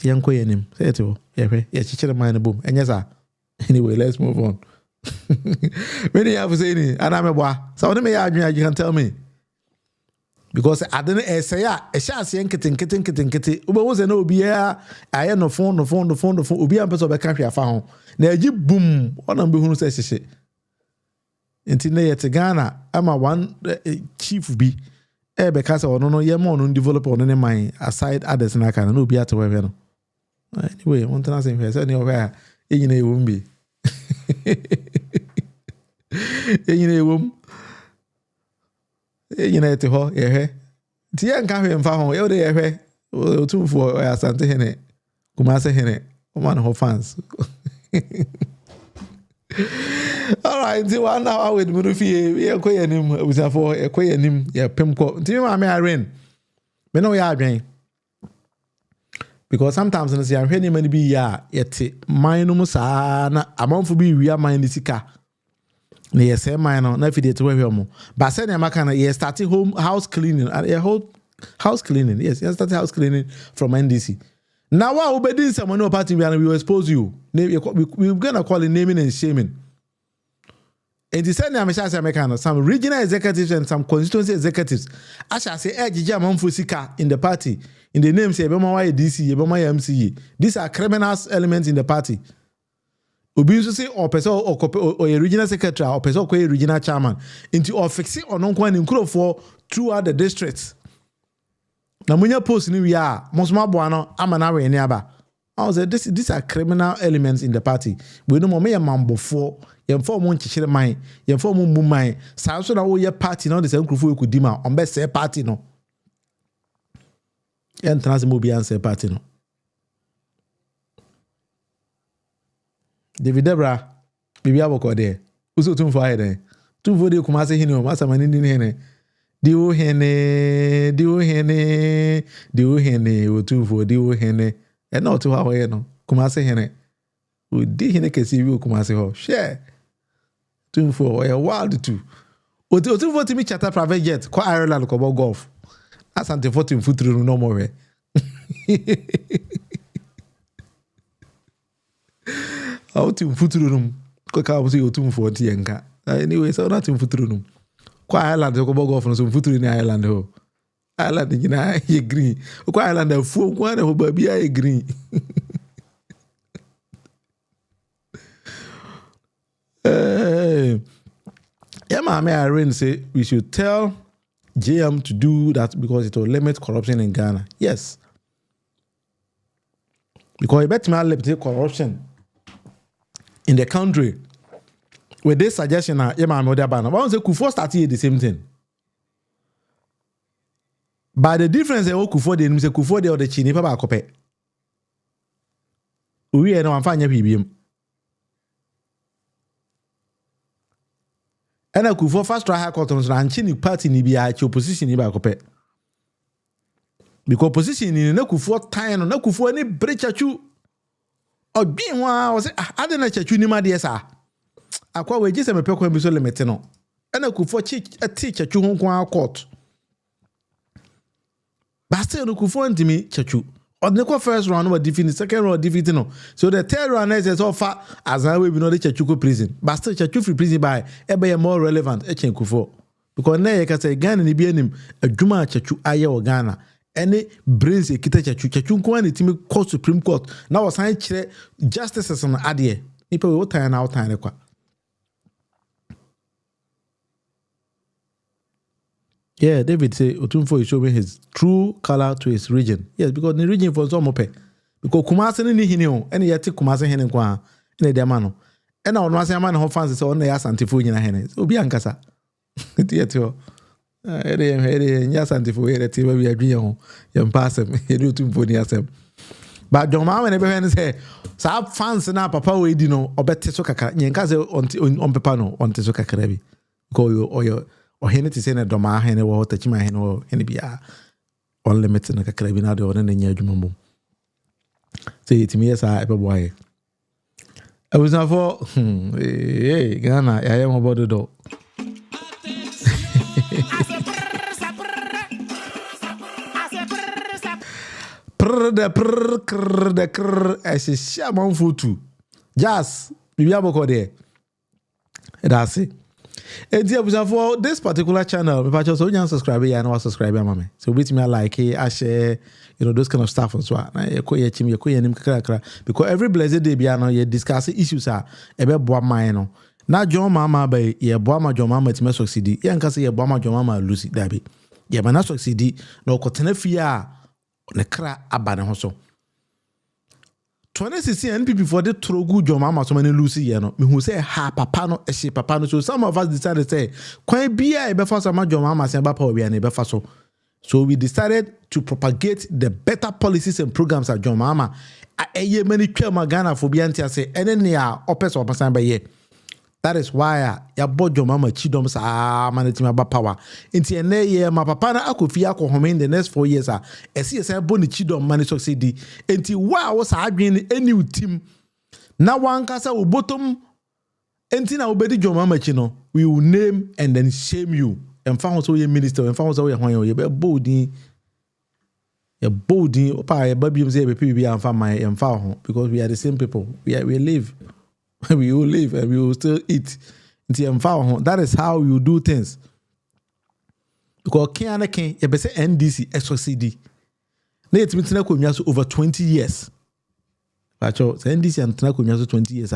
Yanko yenim. Say it to yeah, chichira mind boom. And yes, anyway, let's move on. When you have to say any, and I'm a boy. So what may you can tell me? because I didn't say a shall see nkete ube was no bia I no phone obi am person be kan hwe afa ho na agi boom ona be hunu se hye enti na yet Ghana ama one chief bi be ka se ono no ye mo no develop ono ne man aside others na kan na obi atewe hwe no anyway won tana se hwe se ne hwe enyina ewom bi enyina ewom enyina ete ho ye hwe ti ye nka hwe mfa ho ye de ye hwe otumfo asante hene Kumase hene o man ho fans. All right, the 1 hour with Murufi, we are quite him, was for a quite him, yeah, Pimco. Do you want me? I ran. Me know ya drain. Because sometimes I say I'm hearing many be ya, yet mine no sana, a month for be we are mine the sika. Near say mine on, if it to where more. But send a macana, yes, starting home house cleaning, and a whole house cleaning, yes, started house cleaning from NDC. Now, what obedience someone no party we will expose you. We're gonna call it naming and shaming. And the same name shall say some regional executives and some constituency executives. I shall say Ejija Manfusika in the party. In the name say Ebema DC, Ebema MCE. These are criminal elements in the party. Obi say or person or a regional secretary or person or a regional chairman into or fixing or non in for throughout the districts. Na munya post ni we are mosma boano amana we ni aba. I say these are criminal elements in the party. We no more me mambo for ye form mo nchichire man, ye form mo mu man. Sa so na wo ye party na the same krufo ku di ma on be say party no. En trans mo bi answer party no. David Debra bibi aboko there. Uso tumfo aye there. Tumfo de kuma se hini o masa mani ni hene. Diwo hene otumfo diwo hene e na otu ha ho ye no Kumase hene o di hene kesi wi Kumase ho share tumfo e wild too otumfo timi charter private jet ko Ireland ko bo golf asante 14 futuru no more otum futuru num ko ka bo se otumfo ti enka anyway so na tim futuru num kwa Ireland ko bogo of no futuri ni Ireland ho Ireland gina ye green kwa Ireland afu kwa na ho ba bia ye green yeah mama Irene say we should tell JM to do that because it will limit corruption in Ghana. Yes, because it better limit corruption in the country. With this suggestion, yeah, my mother banner. But once Kufo started the same thing. But the difference is Kufo de say Kufo de or the Chini papa kope. We are no amfanya PBM. And a Kufo first try high court and Chini party ni biya opposition ni ba kope. Because opposition ni no Kufo time no Kufo any breach chachu. Or being one was I didn't chachu ni ma de sa. Akwa we gise mepe kwa biso limit no ena Kufo teacher chu ho kwa court but still no Kufo ndimi chachu odne kwa first round no defeat second round defeat no so the third round is so far as I we be no the chachu ko prison but still chachu free prison by ebe more relevant chen Kufo because na ye ka say Ghana ni bi anim adwuma chachu aye o Ghana any brains ekita chachu kwa ni timi court Supreme Court na was sign kire justices on ade nipa we what time na out time kwa. Yeah, David say Otumfo is showing his true color to his region. Yes, because the region for some ope. Because Kumase ni hini o, eni yeti Kumase hene kwa ene de mano. Ena ono ase amana ho fans say ono ya santifo nyina hene. Obi ankasa. Tieti o. Ere nya santifo ere ti ba wi adwenya ho. Yem pasem, ere Otumfo ni asem. Ba joma ma ne be hene say sa fans na papa we di no obete so kakra. Nyenka say on papa no onte so kakra bi. Because oyo or hene ti say na doma hene wo tachima hene wo hene bia unlimited na kakra bi na de one na nya adwuma mbom say it me yesa ebe I was not for hey Ghana I am about do prr as a shaman futu just bibia boko there that's it And for this particular channel, if I just only subscribe, I know subscribe, mama. So with me, I like it, I share, those kind of stuff as well. Because every blessed day, you discuss issues about boy mine. Now, John Mama by your boy, John Mama, it's my succeed. You can say your boy, John Mama, Lucy, Dabby. Yeah, but not succeed. No, Cotenefia, the cra abana hoso. 2016 NPP for the trogu John Mama so many Lucy, me who say ha papa no she papa no. So some of us decided to say, "Kwan bia e be fa so ma John Mama say ba pa obi na be fa so." So we decided to propagate the better policies and programs at John Mama. Eye many twema Ghana for bi antia say ene ne a opes opasan ba ye. That is why ya bought John Mama chidom sa manitima ba power. Inti ene ye ma papa na akofi akohome in the next 4 years esi esa bo ni chidom mani succeed. Inti wa wo sa adwen any team na wankasa wo bottom inti na obedi John Mama chi no, we will name and then shame you. Emfa ho so ye minister, emfa ho so ye hwan ye be boldin. Ye boldin opa ye babium say be PBB emfa man emfa ho, because we are the same people. We live. We will live and we will still eat. That is how you do things. Because Ken you say NDC SOCD. Na it means over 20 years. Pacho NDC and tena 20 years.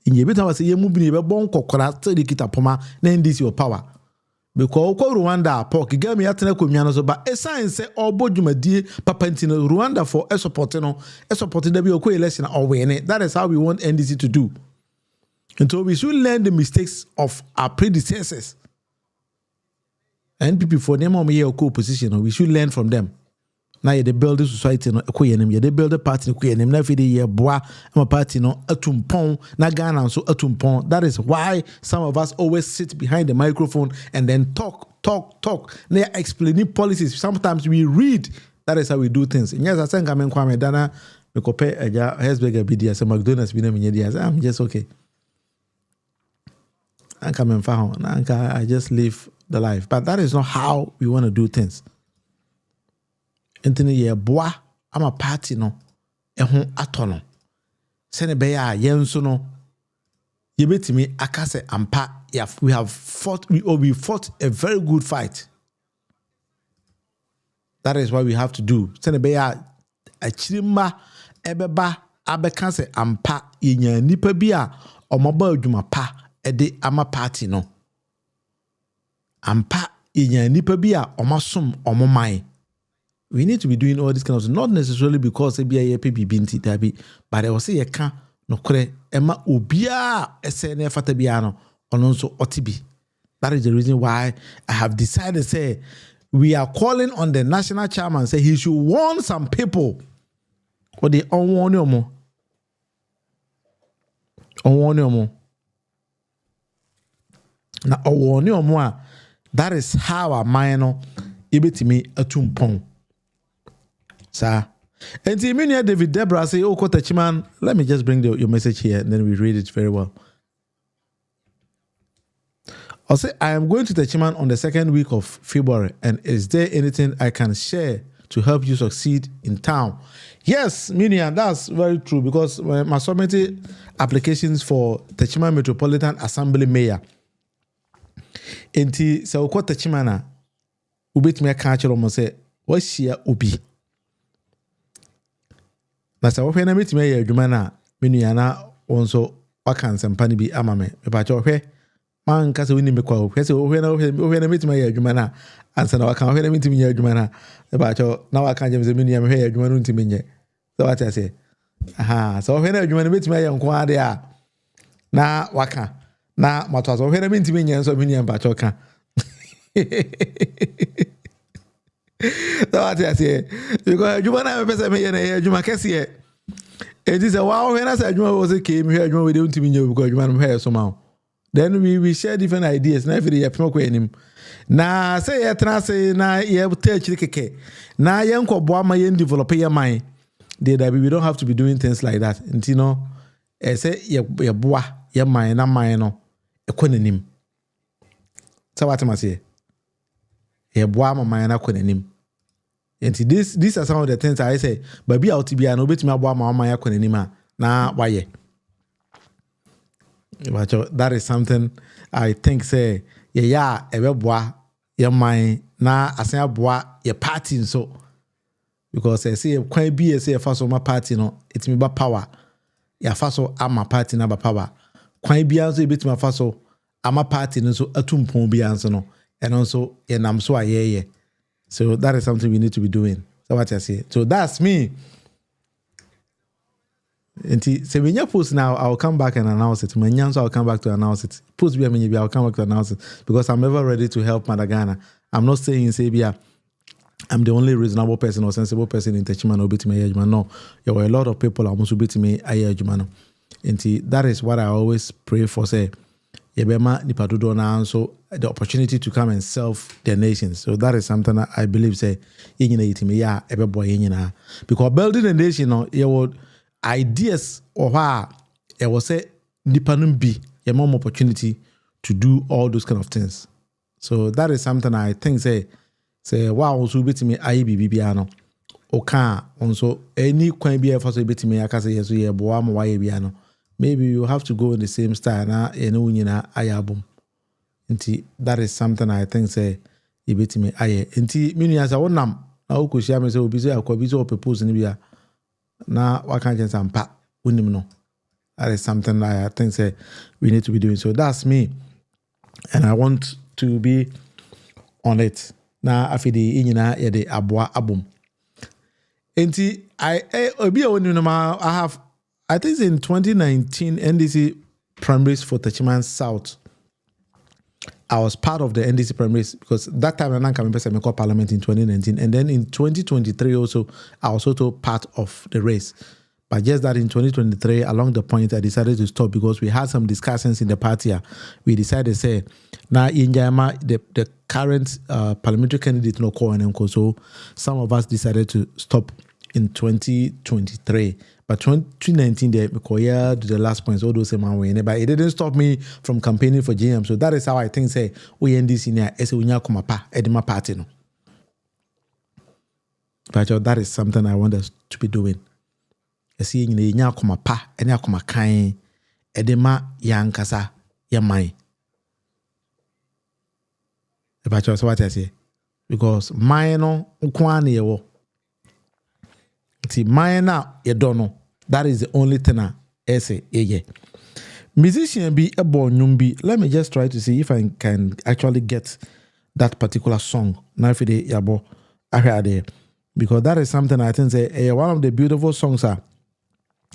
In ye beta say ye mu bi be bon kokora still dey kita poma na NDC or power. Because Rwanda pork game ya tena konwa so ba esan say obo dwumadie papa ntino Rwanda for support da bi okọ election or win. That is how we want NDC to do. And so we should learn the mistakes of our predecessors. And people for them on your co-opposition, we should learn from them. Now they build the society no they build the party no na fi dey boa am party no atumpon na Ghana so atumpon. That is why some of us always sit behind the microphone and then talk. They explaining policies. Sometimes we read. That is how we do things. Yes, I think I'm Kwame Dana me kope eja Hesburger BDS McDonald's bi na me dia. I'm just okay. I just live the life. But that is not how we want to do things. Anthony ye boy, I'm a party no. Ehon atono. Sene be ya yenso no. Ye beti me akase ampa. We fought a very good fight. That is what we have to do. Sene be ya achirima ebeba abekase ampa yenya nipa bia omoba adwuma pa. Ede ama party no ampa inya nipa bia omasom omomai. We need to be doing all this kind of stuff, not necessarily because e bia ye PBB nti dabi, but I will say ye kan no kore ema obia ese na fata bia no ono nso otibi. That is the reason why I have decided say we are calling on the national chairman say he should warn some people or the onwarn omo. Na owoni omo a, that is how our mind ebetimi atumpon. Sir. And the David Deborah say, "Oh, Kotachiman, let me just bring your message here and then we read it very well." I'll say, "I am going to Tachiman on the 2nd week of February, and is there anything I can share to help you succeed in town?" Yes, Minian, that's very true, because my submitted applications for Tachiman Metropolitan Assembly Mayor. Enti se okọ Tachimana ubetimi aka akere mo se wa hia obi na se wo hwe na metimi ya adwuma na menua na wonso waka nsempa ne bi ama me pa cha hwe man ka se woni me kwa hwe se wo hwe na metimi ya adwuma na ansa na waka hwe na metimi ya adwuma na pa cha na waka jem se menua me hwe ya adwuma no ntimi nye so what I say so hwe na adwuma na metimi ya nko ade a na waka na matwazo hwe na mentimi nya nso menua mpa cha ka so what I say because adwuma na me pese me ye na adwuma kese it is a wow when I said adwuma was okay me adwuma we dey ntimi nya because adwuma no hwe so ma then we share different ideas na every day pema kwa enim na say ye tra say na ye touch keke na ye nkobo ama ye develop ye mind that we don't have to be doing things like that you know say ye boa ye mind na mind no ekonanim so what am say ye boa ama mind na ekonanim. And these are some of the things I say, but be out to be an obit me aboa ma ya konanim na waye. But that is something I think say yeah ebeboa your mind na asan aboa your party so because I say kwan bi say fa so my party no it me ba power ya fa so ama party na ba power kwan bi an so bit me fa so ama party no so atumpon bi an so no and also ye nam so ayeye. So that is something we need to be doing. So what I say. So that's me. And say when you post now, I'll come back and announce it. When I'll come back to announce it. Post be maybe I'll come back to announce it because I'm ever ready to help Madagana. I'm not saying Sabia. I'm the only reasonable person or sensible person in Techiman or bit me. No, there were a lot of people almost bit me. And that is what I always pray for. Say, Yebema nipadudo na so the opportunity to come and serve their nations. So that is something that I believe say because building a nation, you would ideas or it was say nipanum be a more opportunity to do all those kind of things. So that is something I think say wow also bit me bibiano oka also any kwan be for so bit me akase yeso ye boa ma wa ye biano. Maybe you have to go in the same style na nyina ayabum. Nti that is something I think say e bit me aye. Nti minu ya sa wonam na okoshia me say obi say akwabi say propose ni bia na waka jen sampa unim no. That is something that I think say we need to be doing. So that's me. And I want to be on it. Na afidi nyina ye de aboa abum. Nti I think in 2019 NDC primaries for Techiman South. I was part of the NDC primaries because that time I came to Parliament in 2019, and then in 2023 also I was also part of the race. But just that in 2023, along the point, I decided to stop because we had some discussions in the party. We decided to say, now in Jama, the current parliamentary candidate no call and so some of us decided to stop in 2023. But 2019, the last points, all those same way. But it didn't stop me from campaigning for GM. So that is how I think say we end this in here. Edema party no. But that is something I want us to be doing. I see you nya akoma pa, ene akoma kan, edema yankasa yamai. But so what I say, because mine no ukwane yewo. See, mine na ye don't know. That is the only thing I say. Yeah. Musician be a born be. Let me just try to see if I can actually get that particular song. Now if it yabo I heard it because that is something I think say one of the beautiful songs are.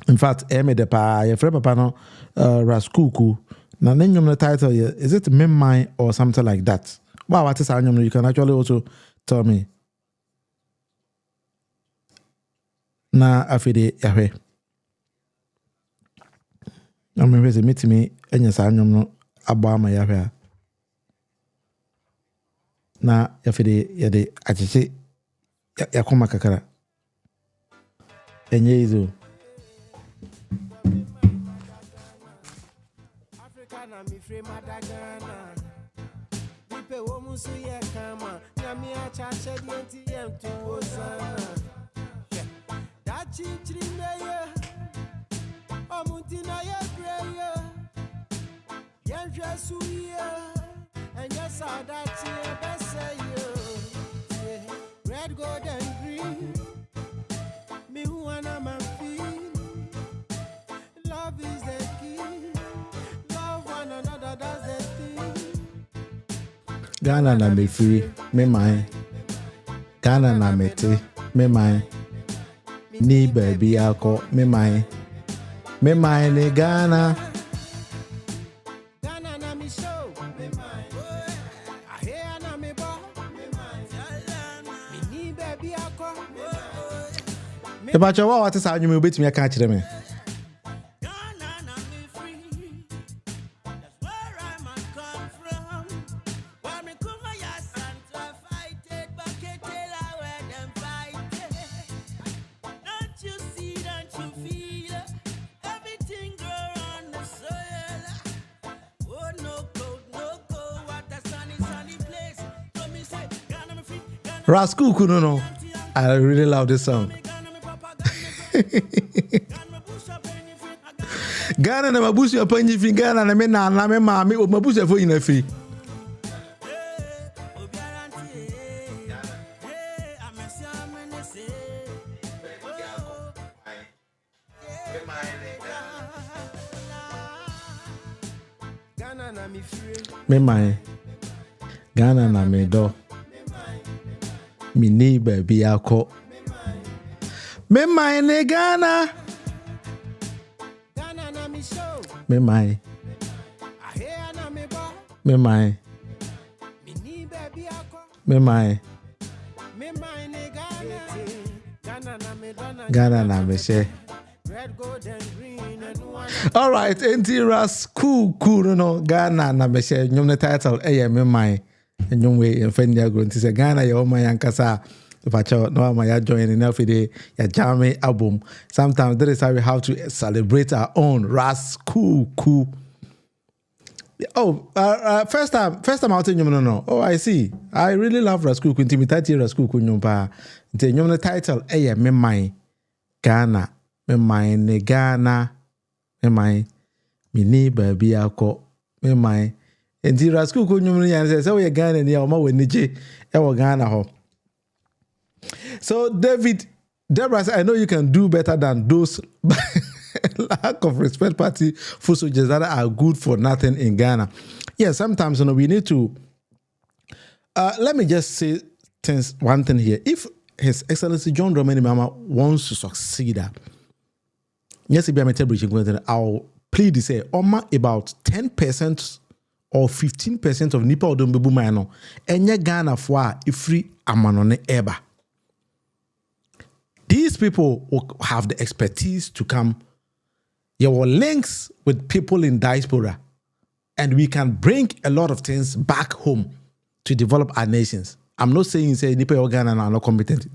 In fact, made the pa your friend papa no Raskuku. Now name the title is it Memai or something like that. Wow, what is anyum? You can actually also tell me. Na afide yahwe. I mean, say meet me enya sa anyum no aba ma yahwe. Na afide yade achiche yakoma kakara. Enye izo. Red, gold, and green. Me who wanna man feel. Love is the key. Love one another, that's the thing. Ghana na me free, me mine. Ghana na me te, me mine. Ni baby alcohol, me mine. Me mine ni Ghana. Ghana na me show, me mine. I hear na me bo, me mine. Me ni baby alcohol, me mine. The batch of what is how you will beat me, I can't hear me. Raskuku, no. I really love this song. Ghana na mabusu apanyi fi Ghana na me na me maame o mabusu afo nyina fi. Me mai Ghana na me do me ni baby akọ me mai ne Ghana me mai me mai me mai Ghana na me she. All right, Ras cool no Ghana na me share nyom the title me mai nyom we enfendi agro nti se Ghana ye o man yankasa facho no am ya join in every day ya jam album. Sometimes that is how we have to celebrate our own Ras cool. Oh, first time I'll tell you no. Oh, I see. I really love Ras cool nti mitati Ras cool nyom pa. Nti nyom the title me mai Ghana me mai ne Ghana me mai me ni baby akọ me mai enti rasku ko nyum no yan say we Ghana ni o ma we nije e wo Ghana ho. So Deborah said, I know you can do better than those lack of respect party for soldiers that are good for nothing in Ghana. Yeah, sometimes we need to let me just say one thing here. If His Excellency John Dramani Mahama wants to succeed, yes, I'll plead to say, about 10% or 15% of Nipa Odombebu Mayano, enye Ghana fwa ifri amanone eba. These people will have the expertise to come. Your links with people in diaspora, and we can bring a lot of things back home to develop our nations. I'm not saying say Nipa or Ghana are not competent.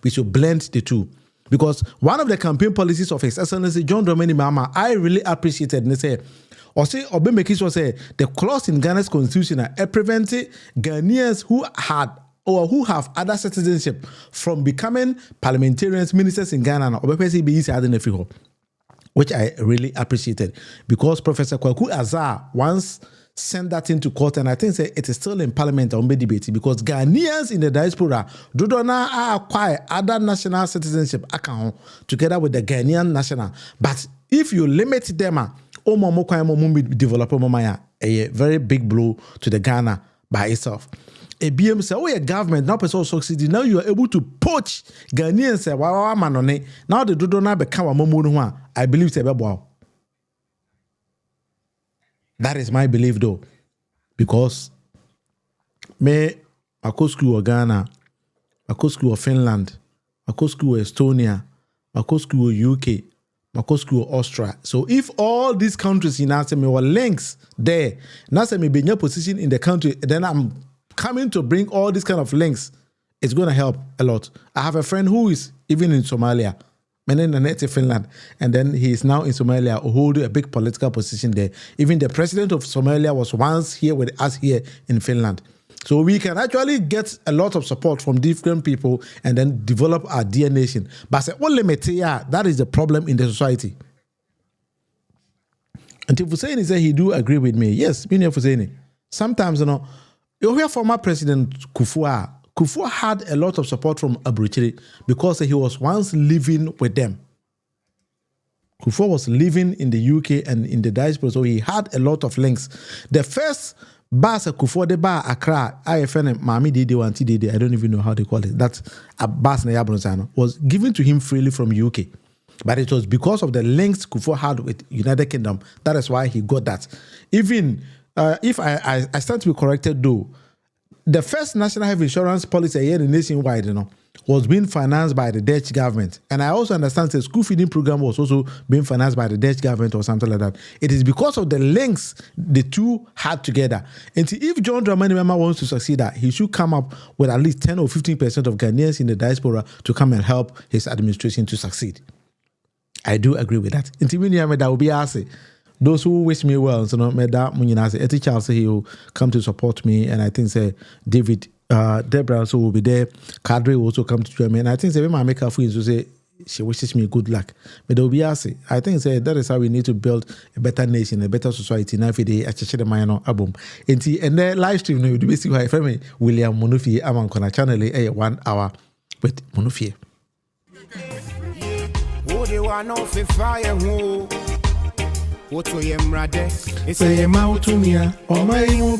We should blend the two. Because one of the campaign policies of His Excellency John Dramani Mahama, I really appreciated. And they say, or say, or make sure say the clause in Ghana's constitution prevented Ghanaians who had or who have other citizenship from becoming parliamentarians, ministers in Ghana, or which I really appreciated. Because Professor Kwaku Azar once send that into court, and I think say it is still in parliament on the debate because Ghanaians in the diaspora do not acquire other national citizenship account together with the Ghanaian national. But if you limit them, develop a very big blow to the Ghana by itself. A BM say, oh, your government now person succeeding. Now you are able to poach Ghanaians. Say, wow, manone. Now the do not become a momo. I believe say, wow. That is my belief, though, because I go school Ghana, I go school Finland, I go school Estonia, I go school UK, I go school Austria. So if all these countries in Nasa me were links there, Nasa me be in your position in the country, then I'm coming to bring all these kind of links. It's going to help a lot. I have a friend who is even in Somalia. In Finland, and then he is now in Somalia, holding a big political position there. Even the president of Somalia was once here with us here in Finland. So we can actually get a lot of support from different people and then develop our dear nation. But that is the problem in the society. And if Hussein said he do agree with me, yes, Hussein. Sometimes, you hear former President Kufuor had a lot of support from Abuchiri because he was once living with them. Kufuor was living in the UK and in the diaspora, so he had a lot of links. The first bus Kufuor de bar Accra, IFN Mami Dede Wanti Dede, I don't even know how they call it. That a bus was given to him freely from UK. But it was because of the links Kufuor had with United Kingdom. That is why he got that. Even if I stand to be corrected though, the first national health insurance policy here nationwide, was being financed by the Dutch government. And I also understand the school feeding program was also being financed by the Dutch government or something like that. It is because of the links the two had together. And if John Dramani Mahama wants to succeed, he should come up with at least 10 or 15% of Ghanaians in the diaspora to come and help his administration to succeed. I do agree with that. That will be asked. Those who wish me well, Eti Charles he will come to support me, and I think say David Deborah also will be there. Kadri will also come to join me, and I think say we might make a free to say she wishes me good luck. But they'll be asking. I think that is how we need to build a better nation, a better society. Now, if they actually the minor album, and then live stream, you will see why from William Monufi among Kona channel 1 hour with Monufi. Say mouth to me, or my you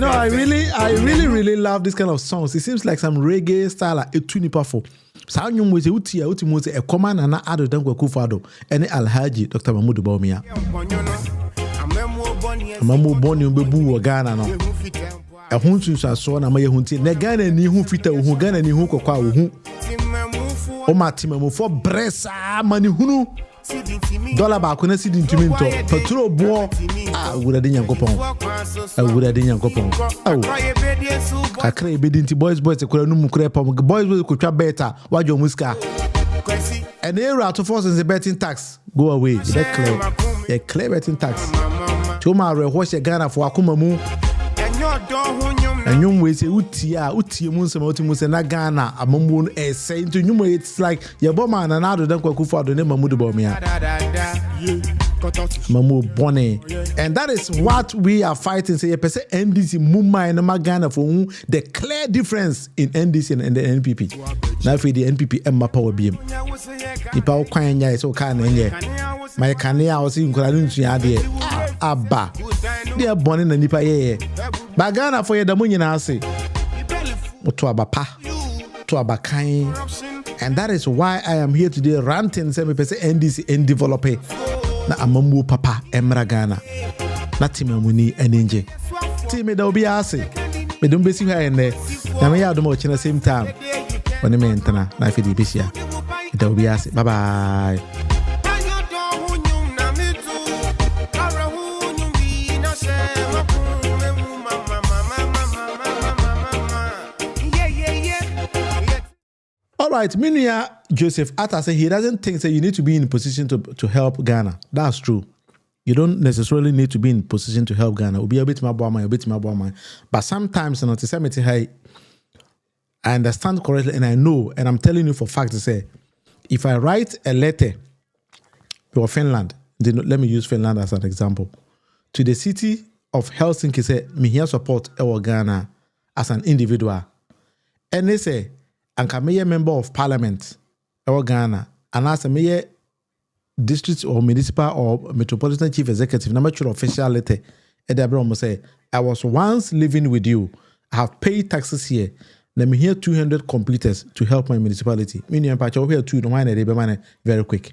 know, I really love this kind of songs. It seems like some reggae style at Etunipa. Sanyum was a command and Ado Dango Kufado, and Alhaji, Dr. Mahmoud Baumia. Mamu Boni Bebu or Ghana. A hunsu saw na Maya Hunti, Negana ni who fit who Gana ni who kwa who. O Matimamu for Bressa Mani Hunu. Dollar back when I see the intimate Patro Bois. I would have done Yankopon. I would have done Yankopon. Oh, I crave bidding to boys, the Kuranum Crepom, boys will could trap better. What your muska? An era to force the betting tax. Go away. They're clear betting tax. Tomorrow, wash a Ghana for Akumamu. And you will say, Utia, Munsamotimus and Ghana, a moon, a saying to you, it's like your bomber and other than Kwakufa, the name of Mudubomia. Mamu Bonnie. And that is what we are fighting. Say, a person NDC, Mumma and Magana for whom the clear difference in NDC and the NPP. Now, for the NPP, Emma Power Beam. Nipa Kwanya is okay. My Kania was in Kuranunchi Abba. They are born in the Nipa ye. Bagana for the money now say. To Abapa, to Abakai. And that is why I am here today ranting 7% NDC and developer. Na amamu papa emra Ghana. Na timamuni enenje. Time da obi ase. Me don besi ha ene. Na me ya do mo chi na same time. Woni me ntana na fi di besia. Da obi ase. Bye bye. All right, Minia Joseph Atta said he doesn't think that you need to be in a position to help Ghana. That's true. You don't necessarily need to be in a position to help Ghana. Be a bit more but sometimes, you know, to say I understand correctly and I know, and I'm telling you for fact to say, if I write a letter to Finland, let me use Finland as an example, to the city of Helsinki, say me here support our Ghana as an individual, and they say, and can be a member of parliament or Ghana, and as a mayor, district or municipal or metropolitan chief executive, number two official letter, and Abraham say, I was once living with you. I have paid taxes here. Let me hear 200 completers to help my municipality. Meaning, I'm patch over here too. No mind they very quick.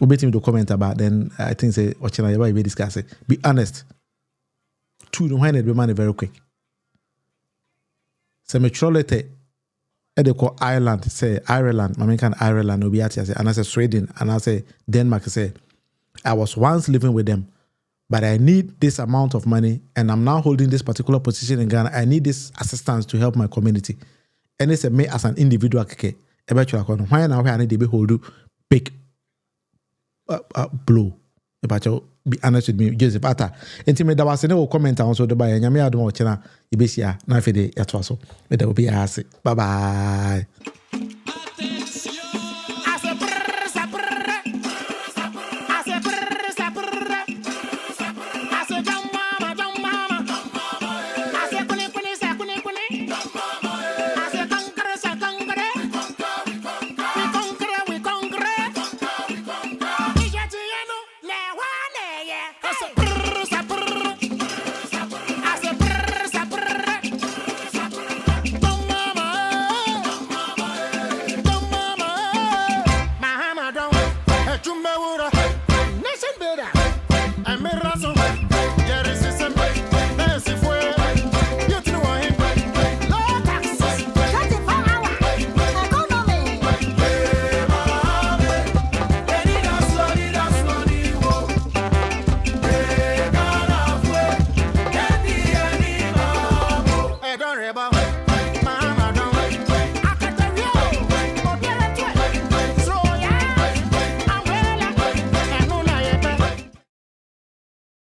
We bet him to comment about. Then I think say, "Ochina, you be discuss it. Be honest. Two no mind they very quick. So metropolitan. They call Ireland, say Ireland, American Ireland, Obiati, and I say Sweden, and I say Denmark, say I was once living with them, but I need this amount of money, and I'm now holding this particular position in Ghana. I need this assistance to help my community. And they say me as an individual, why now I need to be hold big blow. Be honest with me, Joseph Atta. Intimate that was no comment also the buy and Yamia Domo China, Ibesia, Nafide, Yatwaso. But that will be a bye bye.